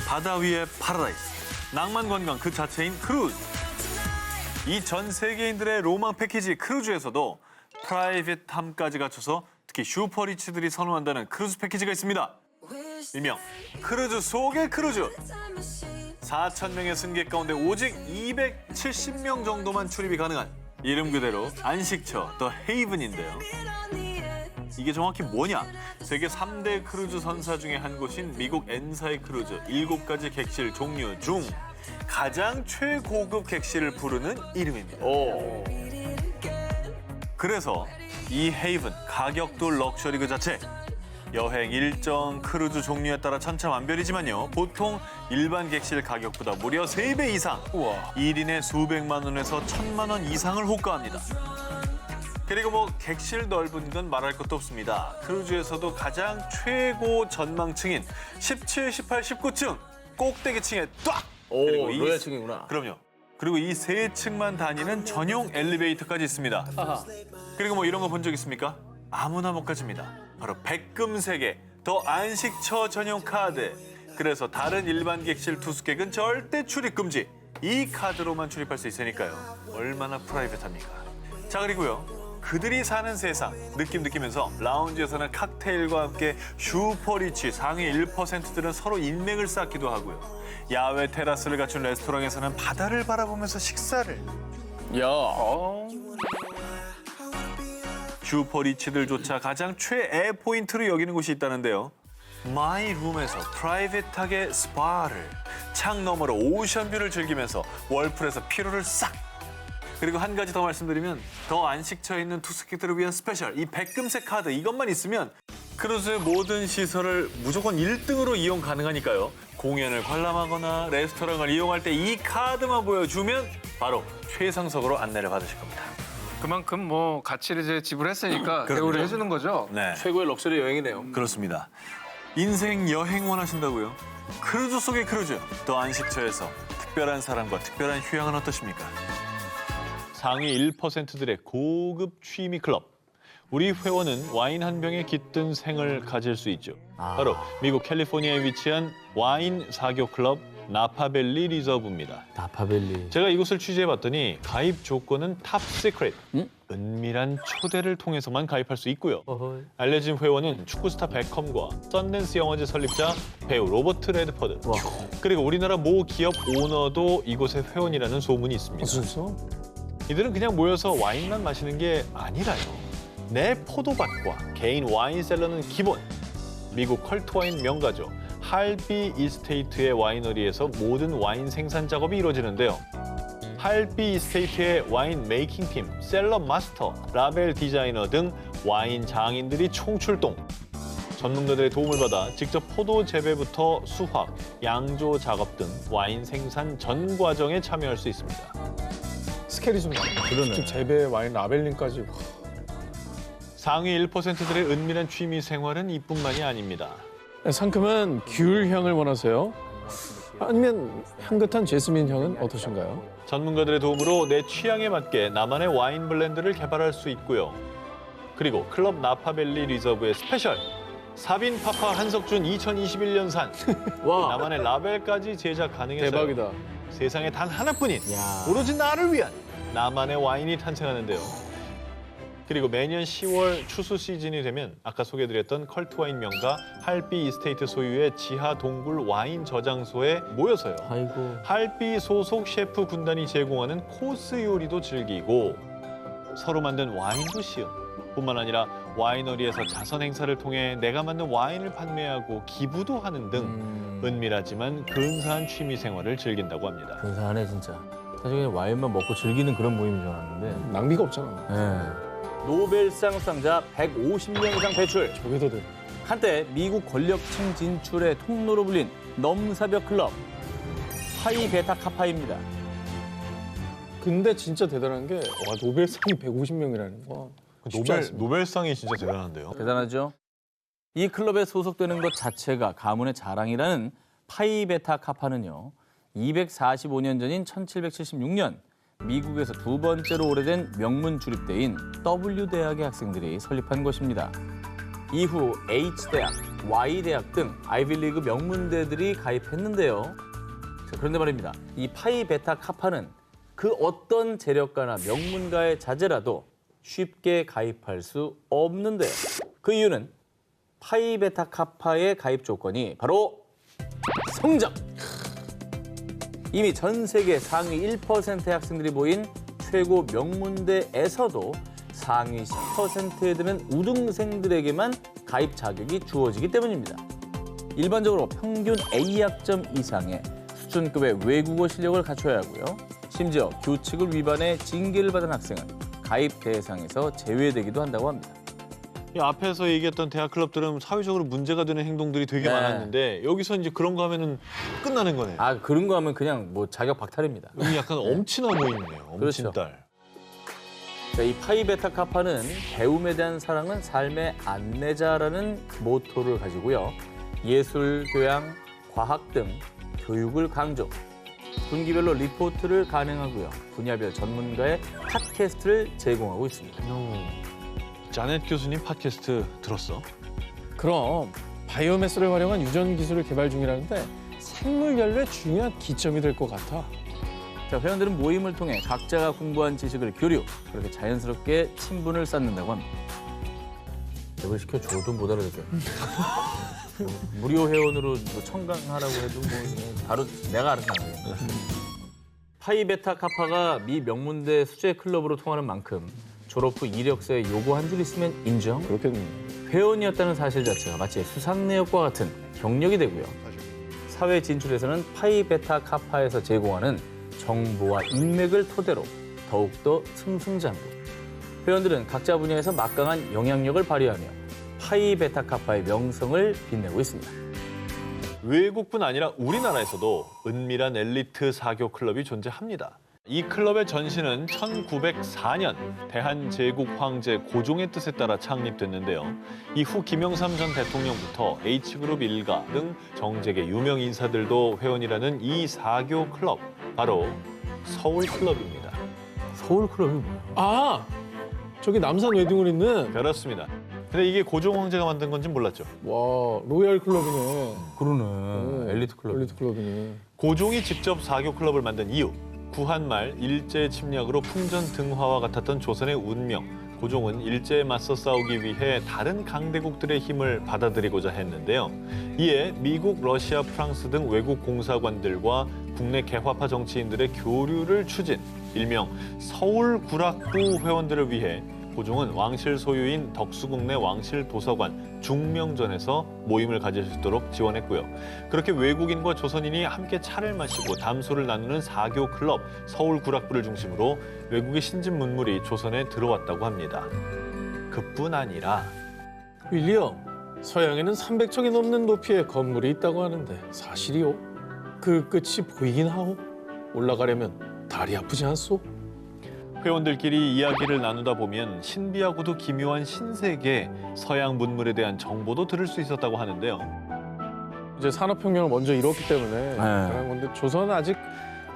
바다 위의 파라다이스. 낭만 관광 그 자체인 크루즈. 이 전 세계인들의 로망 패키지 크루즈에서도 프라이빗함까지 갖춰서 특히 슈퍼리치들이 선호한다는 크루즈 패키지가 있습니다. 일명 크루즈 속의 크루즈. 4,000명의 승객 가운데 오직 270명 정도만 출입이 가능한 이름 그대로 안식처 더 헤이븐인데요. 이게 정확히 뭐냐? 세계 3대 크루즈 선사 중에 한 곳인 미국 엔사이 크루즈 7가지 객실 종류 중 가장 최고급 객실을 부르는 이름입니다. 그래서 이 헤이븐 가격도 럭셔리 그 자체. 여행 일정, 크루즈 종류에 따라 천차만별이지만요. 보통 일반 객실 가격보다 무려 3배 이상. 1인에 수백만 원에서 1,000만 원 이상을 호가합니다. 그리고 뭐 객실 넓은 건 말할 것도 없습니다. 크루즈에서도 가장 최고 전망층인 17, 18, 19층 꼭대기층에 딱! 그리고 이 로얄층이구나. 그럼요. 그리고 이 3층만 다니는 전용 엘리베이터까지 있습니다. 그리고 뭐 이런 거 본 적 있습니까? 아무나 못 가집니다. 바로 백금세계 더 안식처 전용 카드. 그래서 다른 일반 객실 투숙객은 절대 출입 금지. 이 카드로만 출입할 수 있으니까요. 얼마나 프라이빗합니까? 자, 그리고요. 그들이 사는 세상 느끼면서 라운지에서는 칵테일과 함께 슈퍼리치 상위 1%들은 서로 인맥을 쌓기도 하고요. 야외 테라스를 갖춘 레스토랑에서는 바다를 바라보면서 식사를. 슈퍼리치들조차 가장 최애 포인트로 여기는 곳이 있다는데요. 마이룸에서 프라이빗하게 스파를, 창 너머로 오션뷰를 즐기면서 월풀에서 피로를 싹. 그리고 한 가지 더 말씀드리면 더 안식처에 있는 투숙객들을 위한 스페셜 이 백금색 카드 이것만 있으면 크루즈의 모든 시설을 무조건 1등으로 이용 가능하니까요. 공연을 관람하거나 레스토랑을 이용할 때 이 카드만 보여주면 바로 최상석으로 안내를 받으실 겁니다. 그만큼 뭐 가치를 이제 지불했으니까 그럼요. 대우를 해주는 거죠. 네, 최고의 럭셔리 여행이네요. 그렇습니다. 인생 여행 원하신다고요? 크루즈 속의 크루즈 더 안식처에서 특별한 사랑과 특별한 휴양은 어떠십니까? 상위 1%들의 고급 취미 클럽. 우리 회원은 와인 한 병에 깃든 생을 가질 수 있죠. 바로 미국 캘리포니아에 위치한 와인 사교 클럽 나파밸리 리저브입니다. 나파밸리. 제가 이곳을 취재해봤더니 가입 조건은 탑 시크릿, 은밀한 초대를 통해서만 가입할 수 있고요. 어허이. 알려진 회원은 축구 스타 베컴과 썬댄스 영화제 설립자 배우 로버트 레드퍼드, 와. 그리고 우리나라 모 기업 오너도 이곳의 회원이라는 소문이 있습니다. 진짜? 이들은 그냥 모여서 와인만 마시는 게 아니라요. 내 포도밭과 개인 와인셀러는 기본. 미국 컬트 와인 명가죠. 할비 이스테이트의 와이너리에서 모든 와인 생산 작업이 이루어지는데요. 할비 이스테이트의 와인 메이킹 팀, 셀러 마스터, 라벨 디자이너 등 와인 장인들이 총출동. 전문가들의 도움을 받아 직접 포도 재배부터 수확, 양조 작업 등 와인 생산 전 과정에 참여할 수 있습니다. 스케일이 좀 많아. 그러네. 지금 재배 와인 라벨링까지. 상위 1%들의 은밀한 취미 생활은 이뿐만이 아닙니다. 상큼한 귤 향을 원하세요? 아니면 향긋한 제스민 향은 어떠신가요? 전문가들의 도움으로 내 취향에 맞게 나만의 와인 블렌드를 개발할 수 있고요. 그리고 클럽 나파밸리 리저브의 스페셜 사빈 파파 한석준 2021년산 와. 나만의 라벨까지 제작 가능해서 대박이다. 세상에 단 하나뿐인 야. 오로지 나를 위한 나만의 와인이 탄생하는데요. 그리고 매년 10월 추수 시즌이 되면 아까 소개해드렸던 컬트 와인 명가 할비 이스테이트 소유의 지하 동굴 와인 저장소에 모여서요. 아이고. 할비 소속 셰프 군단이 제공하는 코스 요리도 즐기고 서로 만든 와인도 시음. 뿐만 아니라 와이너리에서 자선 행사를 통해 내가 만든 와인을 판매하고 기부도 하는 등 은밀하지만 근사한 취미 생활을 즐긴다고 합니다. 근사하네 진짜. 사실 그냥 와인만 먹고 즐기는 그런 모임인 줄 알았는데. 낭비가 없잖아. 네. 노벨상 수상자 150명 이상 배출. 저게 더 돼. 한때 미국 권력층 진출의 통로로 불린 넘사벽 클럽 파이 베타 카파입니다. 근데 진짜 대단한 게 와, 노벨상이 150명이라는 거. 쉽지 않습니다. 노벨상이 진짜 대단한데요. 대단하죠? 이 클럽에 소속되는 것 자체가 가문의 자랑이라는 파이 베타 카파는요. 245년 전인 1776년 미국에서 두 번째로 오래된 명문 주립대인 W대학의 학생들이 설립한 것입니다. 이후 H대학, Y대학 등 아이비리그 명문대들이 가입했는데요. 자, 그런데 말입니다. 이 파이 베타 카파는 그 어떤 재력가나 명문가의 자제라도 쉽게 가입할 수 없는데요. 그 이유는 파이 베타 카파의 가입 조건이 바로 성적! 이미 전 세계 상위 1%의 학생들이 모인 최고 명문대에서도 상위 10%에 드는 우등생들에게만 가입 자격이 주어지기 때문입니다. 일반적으로 평균 A학점 이상의 수준급의 외국어 실력을 갖춰야 하고요. 심지어 규칙을 위반해 징계를 받은 학생은 가입 대상에서 제외되기도 한다고 합니다. 이 앞에서 얘기했던 대학 클럽들은 사회적으로 문제가 되는 행동들이 되게 네. 많았는데 여기서 이제 그런 거 하면은 끝나는 거네. 아, 그런 거 하면 그냥 뭐 자격 박탈입니다. 여기 약간 엄친아 모임이네요. 그렇죠. 엄친딸. 자, 이 파이 베타 카파는 배움에 대한 사랑은 삶의 안내자라는 모토를 가지고요. 예술, 교양, 과학 등 교육을 강조. 분기별로 리포트를 간행하고요. 분야별 전문가의 팟캐스트를 제공하고 있습니다. 자넷 교수님 팟캐스트 들었어? 그럼 바이오매스를 활용한 유전 기술을 개발 중이라는데 생물 연료의 중요한 기점이 될 것 같아. 자, 회원들은 모임을 통해 각자가 공부한 지식을 교류, 그렇게 자연스럽게 친분을 쌓는다고 합니다. 이걸 시켜줘도 못 알아듣게. 뭐, 무료 회원으로 뭐 청강하라고 해도 뭐 그냥 바로 내가 알아서 나가요. 파이 베타 카파가 미 명문대 수제 클럽으로 통하는 만큼 졸업 후 이력서에 요거 한 줄 있으면 인정? 그렇겠네. 회원이었다는 사실 자체가 마치 수상 내역과 같은 경력이 되고요. 사회 진출에서는 파이 베타 카파에서 제공하는 정보와 인맥을 토대로 더욱더 승승장구. 회원들은 각자 분야에서 막강한 영향력을 발휘하며 파이 베타 카파의 명성을 빛내고 있습니다. 외국뿐 아니라 우리나라에서도 은밀한 엘리트 사교 클럽이 존재합니다. 이 클럽의 전신은 1904년 대한제국 황제 고종의 뜻에 따라 창립됐는데요. 이후 김영삼 전 대통령부터 H그룹 일가 등 정재계 유명 인사들도 회원이라는 이 사교 클럽, 바로 서울클럽입니다. 서울클럽이 뭐야? 아, 저기 남산 웨딩홀 있는 그렇습니다. 근데 이게 고종 황제가 만든 건지 몰랐죠. 와 로얄 클럽이네. 그러네. 엘리트 클럽. 엘리트 클럽이네. 고종이 직접 사교 클럽을 만든 이유, 구한말 일제 침략으로 풍전 등화와 같았던 조선의 운명. 고종은 일제에 맞서 싸우기 위해 다른 강대국들의 힘을 받아들이고자 했는데요. 이에 미국, 러시아, 프랑스 등 외국 공사관들과 국내 개화파 정치인들의 교류를 추진, 일명 서울구락부 회원들을 위해 고종은 왕실 소유인 덕수궁 내 왕실 도서관 중명전에서 모임을 가질 수 있도록 지원했고요. 그렇게 외국인과 조선인이 함께 차를 마시고 담소를 나누는 사교 클럽 서울구락부를 중심으로 외국의 신진 문물이 조선에 들어왔다고 합니다. 그뿐 아니라 윌리엄, 서양에는 300척이 넘는 높이의 건물이 있다고 하는데 사실이오? 그 끝이 보이긴 하오? 올라가려면 다리 아프지 않소? 회원들끼리 이야기를 나누다 보면 신비하고도 기묘한 신세계, 서양 문물에 대한 정보도 들을 수 있었다고 하는데요. 이제 산업혁명을 먼저 이뤘기 때문에 그런 건데 조선은 아직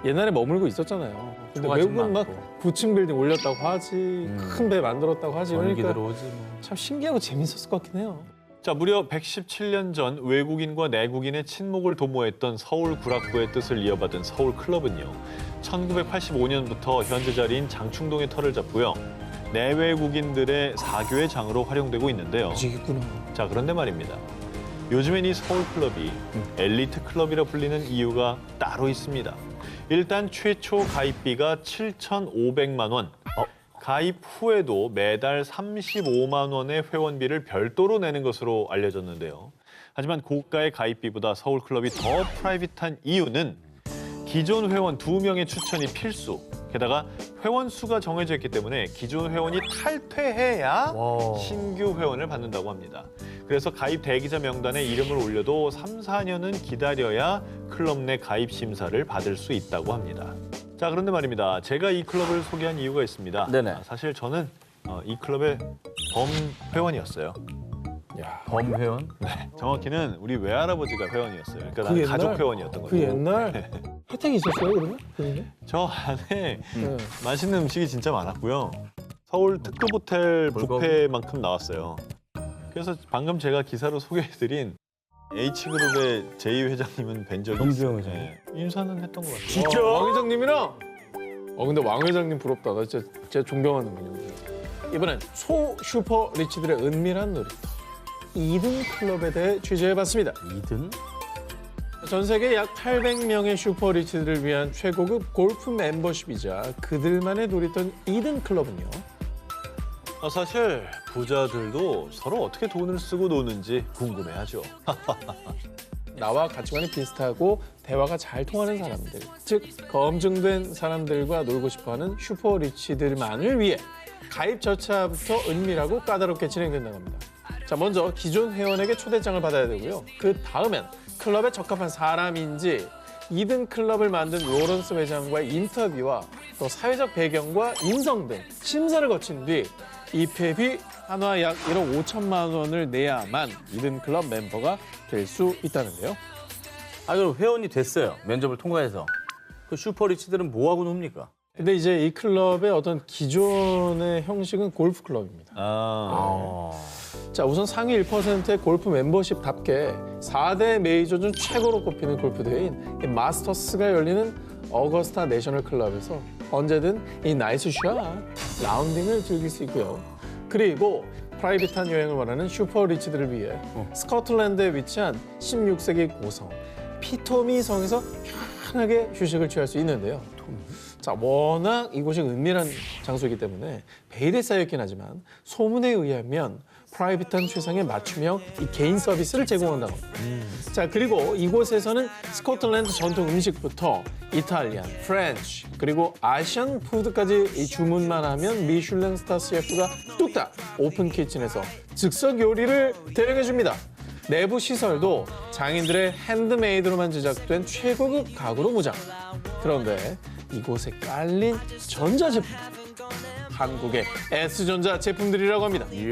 옛날에 머물고 있었잖아요. 근데 좋아하진 외국은 막 않고. 9층 빌딩 올렸다고 하지, 큰 배 만들었다고 하지. 전기 그러니까 들어오지 뭐. 참 신기하고 재밌었을 것 같긴 해요. 자, 무려 117년 전 외국인과 내국인의 친목을 도모했던 서울구락부의 뜻을 이어받은 서울클럽은요. 1985년부터 현재 자리인 장충동의 터를 잡고요. 내외국인들의 사교의 장으로 활용되고 있는데요. 아직 있구나. 자, 그런데 말입니다. 요즘엔 이 서울클럽이 엘리트 클럽이라 불리는 이유가 따로 있습니다. 일단 최초 가입비가 7,500만 원. 가입 후에도 매달 35만 원의 회원비를 별도로 내는 것으로 알려졌는데요. 하지만 고가의 가입비보다 서울클럽이 더 프라이빗한 이유는 기존 회원 2명의 추천이 필수. 게다가 회원 수가 정해져 있기 때문에 기존 회원이 탈퇴해야 신규 회원을 받는다고 합니다. 그래서 가입 대기자 명단에 이름을 올려도 3, 4년은 기다려야 클럽 내 가입 심사를 받을 수 있다고 합니다. 자, 그런데 말입니다. 제가 이 클럽을 소개한 이유가 있습니다. 네네. 사실 저는 이 클럽의 범회원이었어요. 야, 범회원? 정확히는 우리 외할아버지가 회원이었어요. 그러니까 그 나는 옛날? 가족 회원이었던 거죠. 그 옛날 혜택이 있었어요, 그러면? 그게? 저 안에 네. 맛있는 음식이 진짜 많았고요. 서울 특급 호텔 뷔페만큼 나왔어요. 그래서 방금 제가 기사로 소개해드린 H그룹의 제2회장님은 뵌 적이 정주영 있어요. 회장님? 네, 인사는 했던 것 같아요. 진짜? 왕 회장님이랑? 근데 왕 회장님 부럽다. 나 진짜 존경하는 분이거든요. 이번엔 소 슈퍼 리치들의 은밀한 놀이터 2등 클럽에 대해 취재해봤습니다. 2등? 전 세계 약 800명의 슈퍼 리치들을 위한 최고급 골프 멤버십이자 그들만의 놀이터인 2등 클럽은요. 사실 부자들도 서로 어떻게 돈을 쓰고 노는지 궁금해하죠. 나와 가치관이 비슷하고 대화가 잘 통하는 사람들, 즉 검증된 사람들과 놀고 싶어하는 슈퍼 리치들만을 위해 가입 절차부터 은밀하고 까다롭게 진행된다고 합니다. 자, 먼저 기존 회원에게 초대장을 받아야 되고요. 그 다음엔 클럽에 적합한 사람인지 2등 클럽을 만든 로런스 회장과의 인터뷰와 또 사회적 배경과 인성 등 심사를 거친 뒤 입회비 한화 약 1억 5천만 원을 내야만 2등 클럽 멤버가 될 수 있다는데요. 아, 그럼 회원이 됐어요. 면접을 통과해서. 그 슈퍼리치들은 뭐하고 놉니까? 근데 이제 이 클럽의 어떤 기존의 형식은 골프 클럽입니다. 자, 우선 상위 1%의 골프 멤버십답게 4대 메이저 중 최고로 꼽히는 골프 대회인 이 마스터스가 열리는 어거스타 내셔널 클럽에서 언제든 이 나이스 샷, 라운딩을 즐길 수 있고요. 그리고 프라이빗한 여행을 원하는 슈퍼 리치들을 위해 스코틀랜드에 위치한 16세기 고성 피토미 성에서 편하게 휴식을 취할 수 있는데요. 자, 워낙 이곳이 은밀한 장소이기 때문에 베일에 쌓여있긴 하지만 소문에 의하면 프라이빗한 최상의 맞춤형 이 개인 서비스를 제공한다고 합니다. 자, 그리고 이곳에서는 스코틀랜드 전통 음식부터 이탈리안, 프렌치, 그리고 아시안 푸드까지 이 주문만 하면 미슐랭 스타 셰프가 뚝딱 오픈 키친에서 즉석 요리를 대령해 줍니다. 내부 시설도 장인들의 핸드메이드로만 제작된 최고급 가구로 무장. 그런데 이곳에 깔린 전자제품, 한국의 S전자 제품들이라고 합니다. 이야,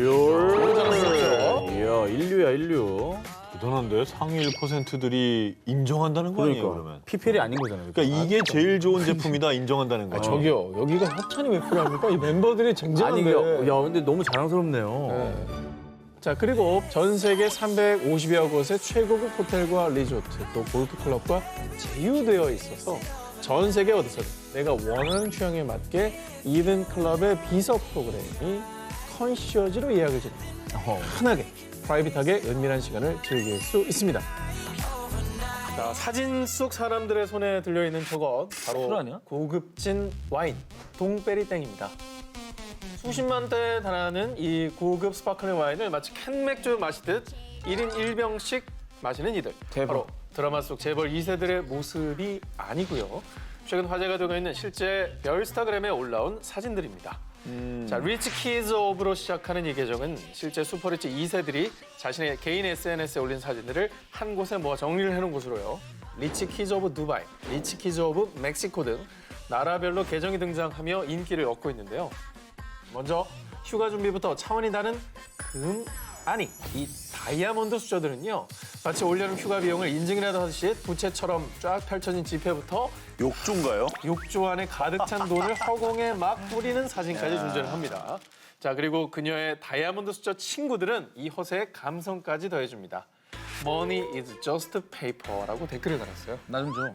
인류야, 인류. 대단한데 상위 1%들이 인정한다는 거 아니에요, 그러면? PPL이 아닌 거잖아요. 그러니까 이게 제일 좋은 제품이다 인정한다는 거예요. 저기요, 여기가 협찬이 왜 필요합니까? 이 멤버들이 아니, 쟁쟁한데. 야, 근데 너무 자랑스럽네요. 네. 자, 그리고 전 세계 350여 곳의 최고급 호텔과 리조트, 또 골프클럽과 제휴되어 있어서 전 세계 어디서든 내가 원하는 취향에 맞게 이든 클럽의 비서 프로그램이 컨시어지로 예약을 진행합니다. 편하게, 프라이빗하게 은밀한 시간을 즐길 수 있습니다. 자, 사진 속 사람들의 손에 들려있는 저것, 술 바로 아니야? 고급진 와인, 동베리땡입니다. 수십만 대에 달하는 이 고급 스파클링 와인을 마치 캔 맥주 마시듯 1인 1병씩 마시는 이들. 바로 드라마 속 재벌 2세들의 모습이 아니고요. 최근 화제가 되고 있는 실제 별스타그램에 올라온 사진들입니다. 자, 리치 키즈 오브로 시작하는 이 계정은 실제 슈퍼리치 2세들이 자신의 개인 SNS에 올린 사진들을 한 곳에 모아 정리를 해놓은 곳으로요. 리치 키즈 오브 두바이, 리치 키즈 오브 멕시코 등 나라별로 계정이 등장하며 인기를 얻고 있는데요. 먼저 휴가 준비부터 차원이 다른 이 다이아몬드 수저들은요. 마치 올여름 휴가 비용을 인증이라도 하듯이 부채처럼 쫙 펼쳐진 지폐부터 욕조인가요? 욕조 안에 가득 찬 돈을 허공에 막 뿌리는 사진까지 존재를 합니다. 자, 그리고 그녀의 다이아몬드 수저 친구들은 이 허세에 감성까지 더해줍니다. Money is just paper라고 댓글을 달았어요. 나 좀 줘.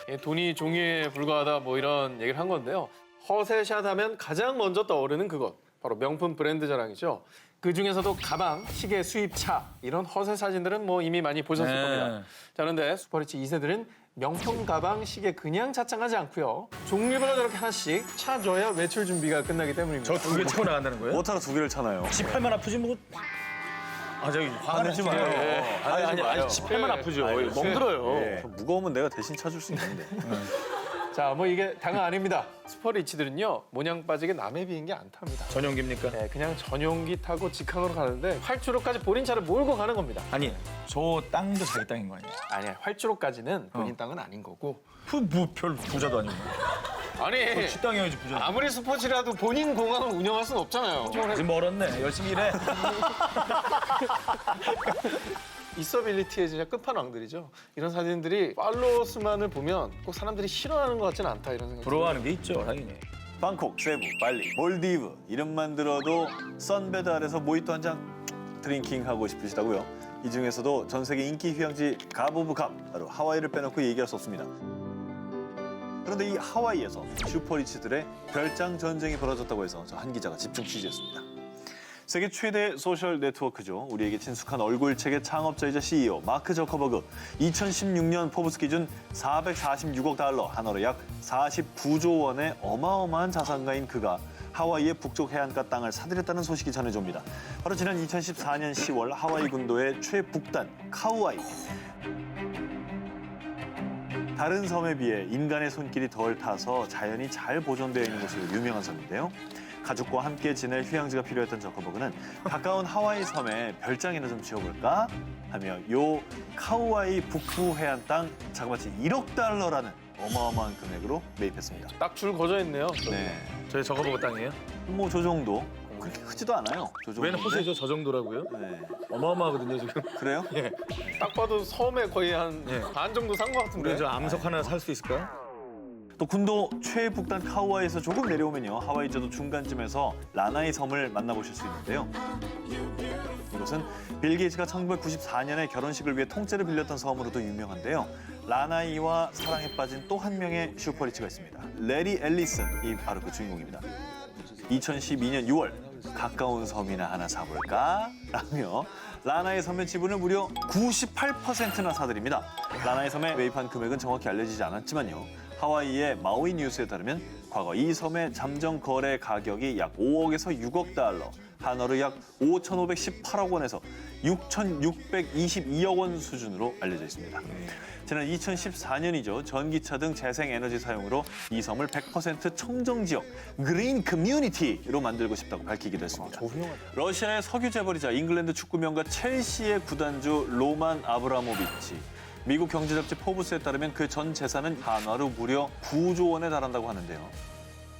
예, 돈이 종이에 불과하다 뭐 이런 얘기를 한 건데요. 허세샷 하면 가장 먼저 떠오르는 그것, 바로 명품 브랜드 자랑이죠. 그 중에서도 가방, 시계, 수입차 이런 허세 사진들은 뭐 이미 많이 보셨을 겁니다. 자, 그런데 슈퍼리치 2세들은 명품 가방, 시계 그냥 자청하지 않고요. 종류별로 저렇게 하나씩 차줘야 외출 준비가 끝나기 때문입니다. 저 두 개 차고 나간다는 거예요? 뭐타로 두 개를 차나요? 18만 아프지 뭐. 아, 저기 화내지 마요. 아니, 18만 아프죠. 멍들어요. 예. 무거우면 내가 대신 차줄 수 있는데. 자, 뭐 이게 당연 아닙니다. 슈퍼리치들은요, 모냥 빠지게 남의 비행기 안 탑니다. 전용기입니까? 네, 그냥 전용기 타고 직항으로 가는데 활주로까지 본인 차를 몰고 가는 겁니다. 아니, 저 땅도 자기 땅인 거 아니야? 아니야, 활주로까지는 본인 땅은 아닌 거고. 별 부자도 아니고. 아니, 식당이어야지 부자. 아무리 스포츠라도 본인 공항을 운영할 수는 없잖아요. 아직 멀었네. 열심히 일해. 있어빌리티의 진짜 끝판왕들이죠. 이런 사진들이 팔로워 수만을 보면 꼭 사람들이 싫어하는 것 같지는 않다 이런 생각이 부러워하는 게 있죠, 당연히. 방콕, 세부, 발리, 몰디브 이름만 들어도 선베드 아래서 모히또 한 잔 드링킹하고 싶으시다고요? 이 중에서도 전 세계 인기 휴양지 갑 오브 갑, 바로 하와이를 빼놓고 얘기할 수 없습니다. 그런데 이 하와이에서 슈퍼리치들의 별장 전쟁이 벌어졌다고 해서 저 한 기자가 집중 취재했습니다. 세계 최대 소셜 네트워크죠. 우리에게 친숙한 얼굴책의 창업자이자 CEO 마크 저커버그. 2016년 포브스 기준 446억 달러, 한화로 약 49조 원의 어마어마한 자산가인 그가 하와이의 북쪽 해안가 땅을 사들였다는 소식이 전해져 옵니다. 바로 지난 2014년 10월 하와이 군도의 최북단 카우아이. 다른 섬에 비해 인간의 손길이 덜 타서 자연이 잘 보존되어 있는 곳으로 유명한 섬인데요. 가족과 함께 지낼 휴양지가 필요했던 저커버그는 가까운 하와이 섬에 별장이나 좀 지어볼까 하며 요 카우아이 북부 해안 땅 자그마치 1억 달러라는 어마어마한 금액으로 매입했습니다. 딱 줄 거져 있네요. 네, 저희 저거보고 땅이에요? 뭐 저 정도. 그렇게 크지도 않아요. 저 웬 정도인데. 호세죠? 저 정도라고요? 네, 어마어마하거든요, 지금. 그래요? 딱 봐도 섬에 거의 한 반 정도 산 것 같은데. 우리 저 암석 하나 살 수 있을까요? 또 군도 최북단 카우아이에서 조금 내려오면요, 하와이저도 중간쯤에서 라나이 섬을 만나보실 수 있는데요. 이곳은 빌 게이츠가 1994년에 결혼식을 위해 통째를 빌렸던 섬으로도 유명한데요. 라나이와 사랑에 빠진 또 한 명의 슈퍼리치가 있습니다. 레리 앨리슨이 바로 그 주인공입니다. 2012년 6월 가까운 섬이나 하나 사볼까? 라며 라나이 섬의 지분을 무려 98%나 사들입니다. 라나이 섬에 매입한 금액은 정확히 알려지지 않았지만요. 하와이의 마우이 뉴스에 따르면 과거 이 섬의 잠정 거래 가격이 약 5억에서 6억 달러, 한화로 약 5,518억 원에서 6,622억 원 수준으로 알려져 있습니다. 지난 2014년이죠. 전기차 등 재생에너지 사용으로 이 섬을 100% 청정지역, 그린 커뮤니티로 만들고 싶다고 밝히기도 했습니다. 러시아의 석유 재벌이자 잉글랜드 축구 명가 첼시의 구단주 로만 아브라모비치. 미국 경제 잡지 포브스에 따르면 그 전 재산은 한화로 무려 9조 원에 달한다고 하는데요.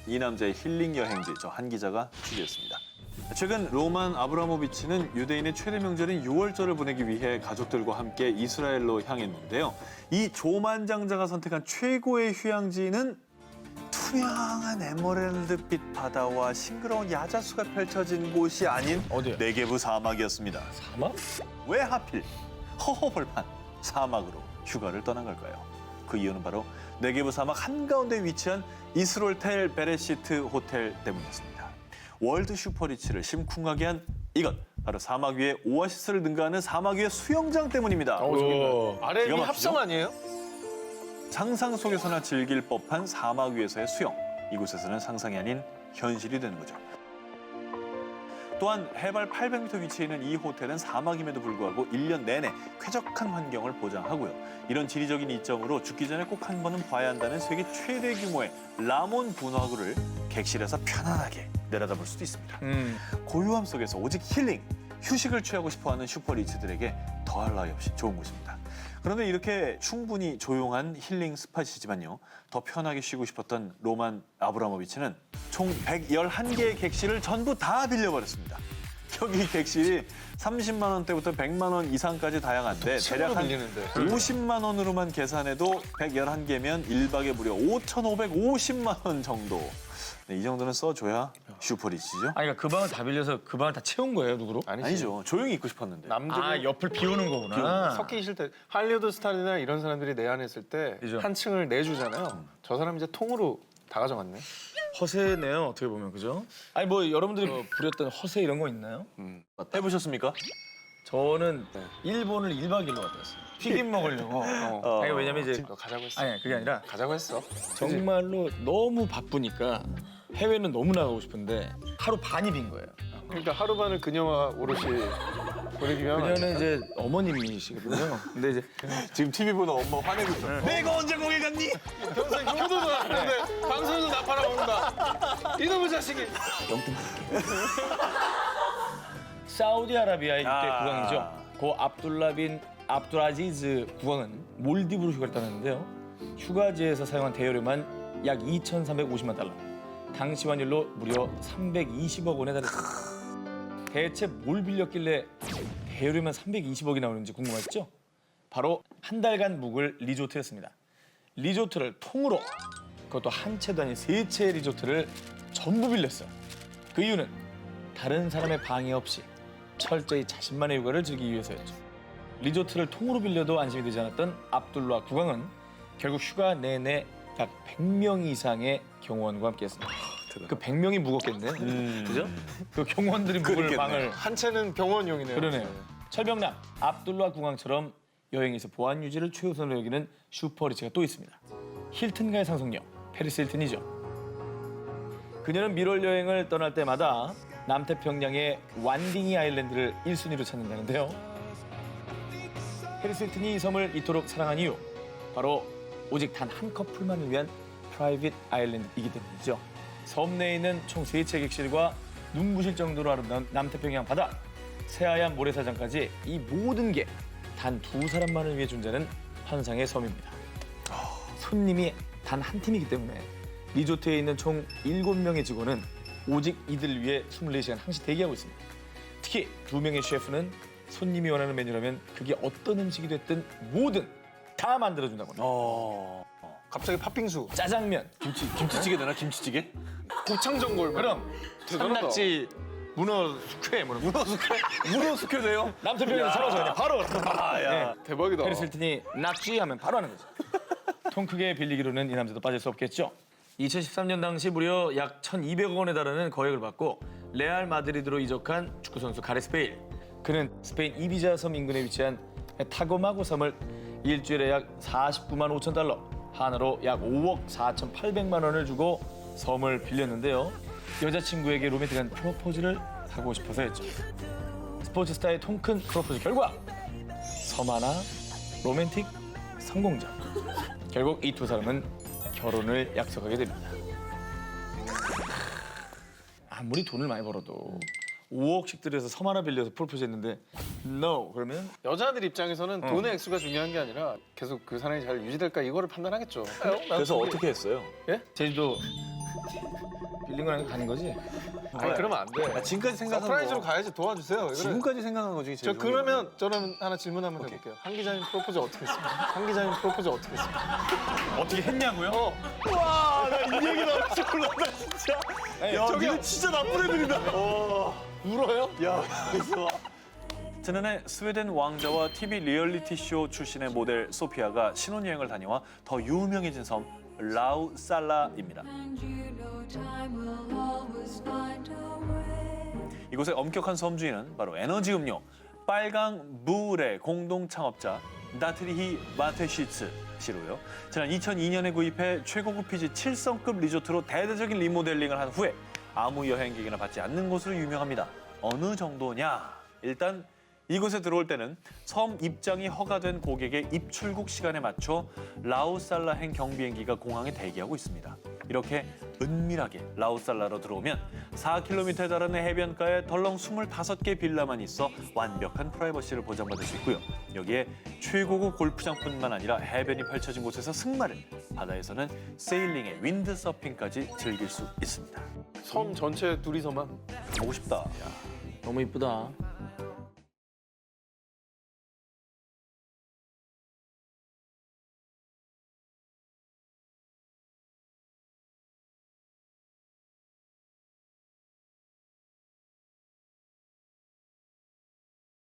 이 남자의 힐링 여행지, 저 한 기자가 취재했습니다. 최근 로만 아브라모비치는 유대인의 최대 명절인 6월절을 보내기 위해 가족들과 함께 이스라엘로 향했는데요. 이 조만장자가 선택한 최고의 휴양지는 투명한 에메랄드빛 바다와 싱그러운 야자수가 펼쳐진 곳이 아닌 어디요? 네게브 사막이었습니다. 사막? 왜 하필 허허벌판 사막으로 휴가를 떠난 걸까요? 그 이유는 바로 네게브 사막 한가운데 위치한 이스롤 텔 베레시트 호텔 때문이었습니다. 월드 슈퍼리치를 심쿵하게 한 이것, 바로 사막 위에 오아시스를 능가하는 사막 위의 수영장 때문입니다. 아래 기가 위 막히죠? 합성 아니에요? 상상 속에서나 즐길 법한 사막 위에서의 수영. 이곳에서는 상상이 아닌 현실이 되는 거죠. 또한 해발 800m 위치해 있는 이 호텔은 사막임에도 불구하고 1년 내내 쾌적한 환경을 보장하고요. 이런 지리적인 이점으로 죽기 전에 꼭 한 번은 봐야 한다는 세계 최대 규모의 라몬 분화구를 객실에서 편안하게 내려다볼 수도 있습니다. 고요함 속에서 오직 힐링, 휴식을 취하고 싶어하는 슈퍼리치들에게 더할 나위 없이 좋은 곳입니다. 그런데 이렇게 충분히 조용한 힐링 스팟이지만요. 더 편하게 쉬고 싶었던 로만 아브라모비치는 총 111개의 객실을 전부 다 빌려버렸습니다. 여기 객실이 30만 원대부터 100만 원 이상까지 다양한데 대략 한 빌리는데. 50만 원으로만 계산해도 111개면 1박에 무려 5,550만 원 정도. 네, 이 정도는 써줘야 슈퍼리치죠? 아니 그러니까 그 방을 다 빌려서 그 방을 다 채운 거예요, 누구로? 아니죠. 조용히 있고 싶었는데. 남들이 옆을 비우는 거구나. 섞이기 싫대. 할리우드 스타들이나 이런 사람들이 내한했을 때 그죠. 한 층을 내주잖아요. 저 사람 이제 통으로 다 가져갔네. 허세네요, 어떻게 보면, 그죠? 아니 뭐 여러분들이 부렸던 허세 이런 거 있나요? 해보셨습니까? 저는 일본을 1박 2일로 갔다 왔어요. 튀김 먹으려고. 아니 왜냐면 이제 가자고 했어. 아니 그게 아니라 가자고 했어. 정말로 너무 바쁘니까 해외는 너무 나가고 싶은데 하루 반이 빈 거예요. 그러니까 하루 반을 그녀와 오롯이 보내기면 그녀는 이제 어머님이시거든요. 근데 이제 지금 TV 보는 엄마 화내고 있어. 내가 언제 거기 갔니? 평소에 효도도 안 하는데 방송에서 나 팔아먹는다. 이놈의 자식이. 영등 사우디아라비아의 이때 국왕이죠. 고 압둘라 빈 압둘아지즈 국왕은 몰디브로 휴가를 떠났는데요. 휴가지에서 사용한 대여료만 약 2,350만 달러. 당시 환율로 무려 320억 원에 달했습니다. 대체 뭘 빌렸길래 대여료만 320억이 나오는지 궁금하시죠? 바로 한 달간 묵을 리조트였습니다. 리조트를 통으로, 그것도 한 채도 아닌 3채의 리조트를 전부 빌렸어요. 그 이유는 다른 사람의 방해 없이 철저히 자신만의 휴가를 즐기기 위해서였죠. 리조트를 통으로 빌려도 안심이 되지 않았던 압둘라 국왕은 결국 휴가 내내 약 100명 이상의 경호원과 함께했습니다. 그 100명이 무겁겠네, 그죠? 그 경호원들이 묵을 방을 한 채는 병원용이네요. 그러네요. 철병남 압둘라 국왕처럼 여행에서 보안 유지를 최우선으로 여기는 슈퍼리치가 또 있습니다. 힐튼가의 상속녀 페리스 힐튼이죠. 그녀는 밀월 여행을 떠날 때마다 남태평양의 완딩이 아일랜드를 1순위로 찾는다는데요. 페리스 힐튼이 이 섬을 이토록 사랑한 이유, 바로 오직 단 한 커플만을 위한 프라이빗 아일랜드이기 때문이죠. 섬 내에 있는 총 3채 객실과 눈부실 정도로 아름다운 남태평양 바다, 새하얀 모래사장까지 이 모든 게 단 2사람만을 위해 존재하는 환상의 섬입니다. 손님이 단 한 팀이기 때문에 리조트에 있는 총 7명의 직원은 오직 이들을 위해 24시간 항시 대기하고 있습니다. 특히 2명의 셰프는 손님이 원하는 메뉴라면 그게 어떤 음식이 됐든 뭐든 다 만들어준다고 합니다. 갑자기 팥빙수, 짜장면, 김치찌개 되나? 김치찌개? 곱창전골. 그럼 산낙지, 문어 숙회, 문어 숙회돼요? 남태평양 잡아서 그냥 바로 네. 대박이다. 페리스 힐튼이 낙지 하면 바로 하는 거죠. 통 크게 빌리기로는 이 남자도 빠질 수 없겠죠. 2013년 당시 무려 약 1,200억 원에 달하는 거액을 받고 레알 마드리드로 이적한 축구선수 가레스 베일. 그는 스페인 이비자 섬 인근에 위치한 타고마고 섬을 일주일에 약 49만 5천 달러, 하나로 약 5억 4,800만 원을 주고 섬을 빌렸는데요. 여자친구에게 로맨틱한 프로포즈를 하고 싶어서였죠. 스포츠 스타의 통큰 프로포즈 결과 섬 하나 로맨틱 성공적. 결국 이 2사람은 결혼을 약속하게 됩니다. 아무리 돈을 많이 벌어도 5억씩 들여서 섬 하나 빌려서 프로포즈했는데 no 그러면 여자들 입장에서는 돈의 액수가 중요한 게 아니라 계속 그 사람이 잘 유지될까 이거를 판단하겠죠. 그래서 어떻게 했어요? 제주도 빌린 거랑 가는 거지? 아니 그러면 안 돼. 지금까지 생각한 서프라이즈로 거. 가야지 도와주세요. 왜 그래? 지금까지 생각한 거 중에 제일 저 좋은 그러면 저는 하나 질문 한번 해볼게요. 한 기자님 프로포즈 어떻게 했습니까? 한 기자님 프로포즈 어떻게 했습니까? 어떻게 했냐고요? 와나이 얘기 나올지 몰랐다 진짜. 야 니는 진짜 나쁜 애들이다. 울어요? 야 그래서 지난해 스웨덴 왕자와 TV 리얼리티 쇼 출신의 모델 소피아가 신혼여행을 다녀와 더 유명해진 섬 라우살라입니다. 이곳의 엄격한 섬 주인은 바로 에너지 음료 빨강 무울의 공동 창업자 나트리히 마테시츠 씨로요. 지난 2002년에 구입해 최고급 피지 7성급 리조트로 대대적인 리모델링을 한 후에 아무 여행객이나 받지 않는 곳으로 유명합니다. 어느 정도냐? 일단 이곳에 들어올 때는 섬 입장이 허가된 고객의 입출국 시간에 맞춰 라우살라행 경비행기가 공항에 대기하고 있습니다. 이렇게 은밀하게 라우살라로 들어오면 4km에 달하는 해변가에 덜렁 25개 빌라만 있어 완벽한 프라이버시를 보장받을 수 있고요. 여기에 최고급 골프장뿐만 아니라 해변이 펼쳐진 곳에서 승마를, 바다에서는 세일링에 윈드서핑까지 즐길 수 있습니다. 섬 전체 둘이서만? 보고 싶다. 너무 이쁘다.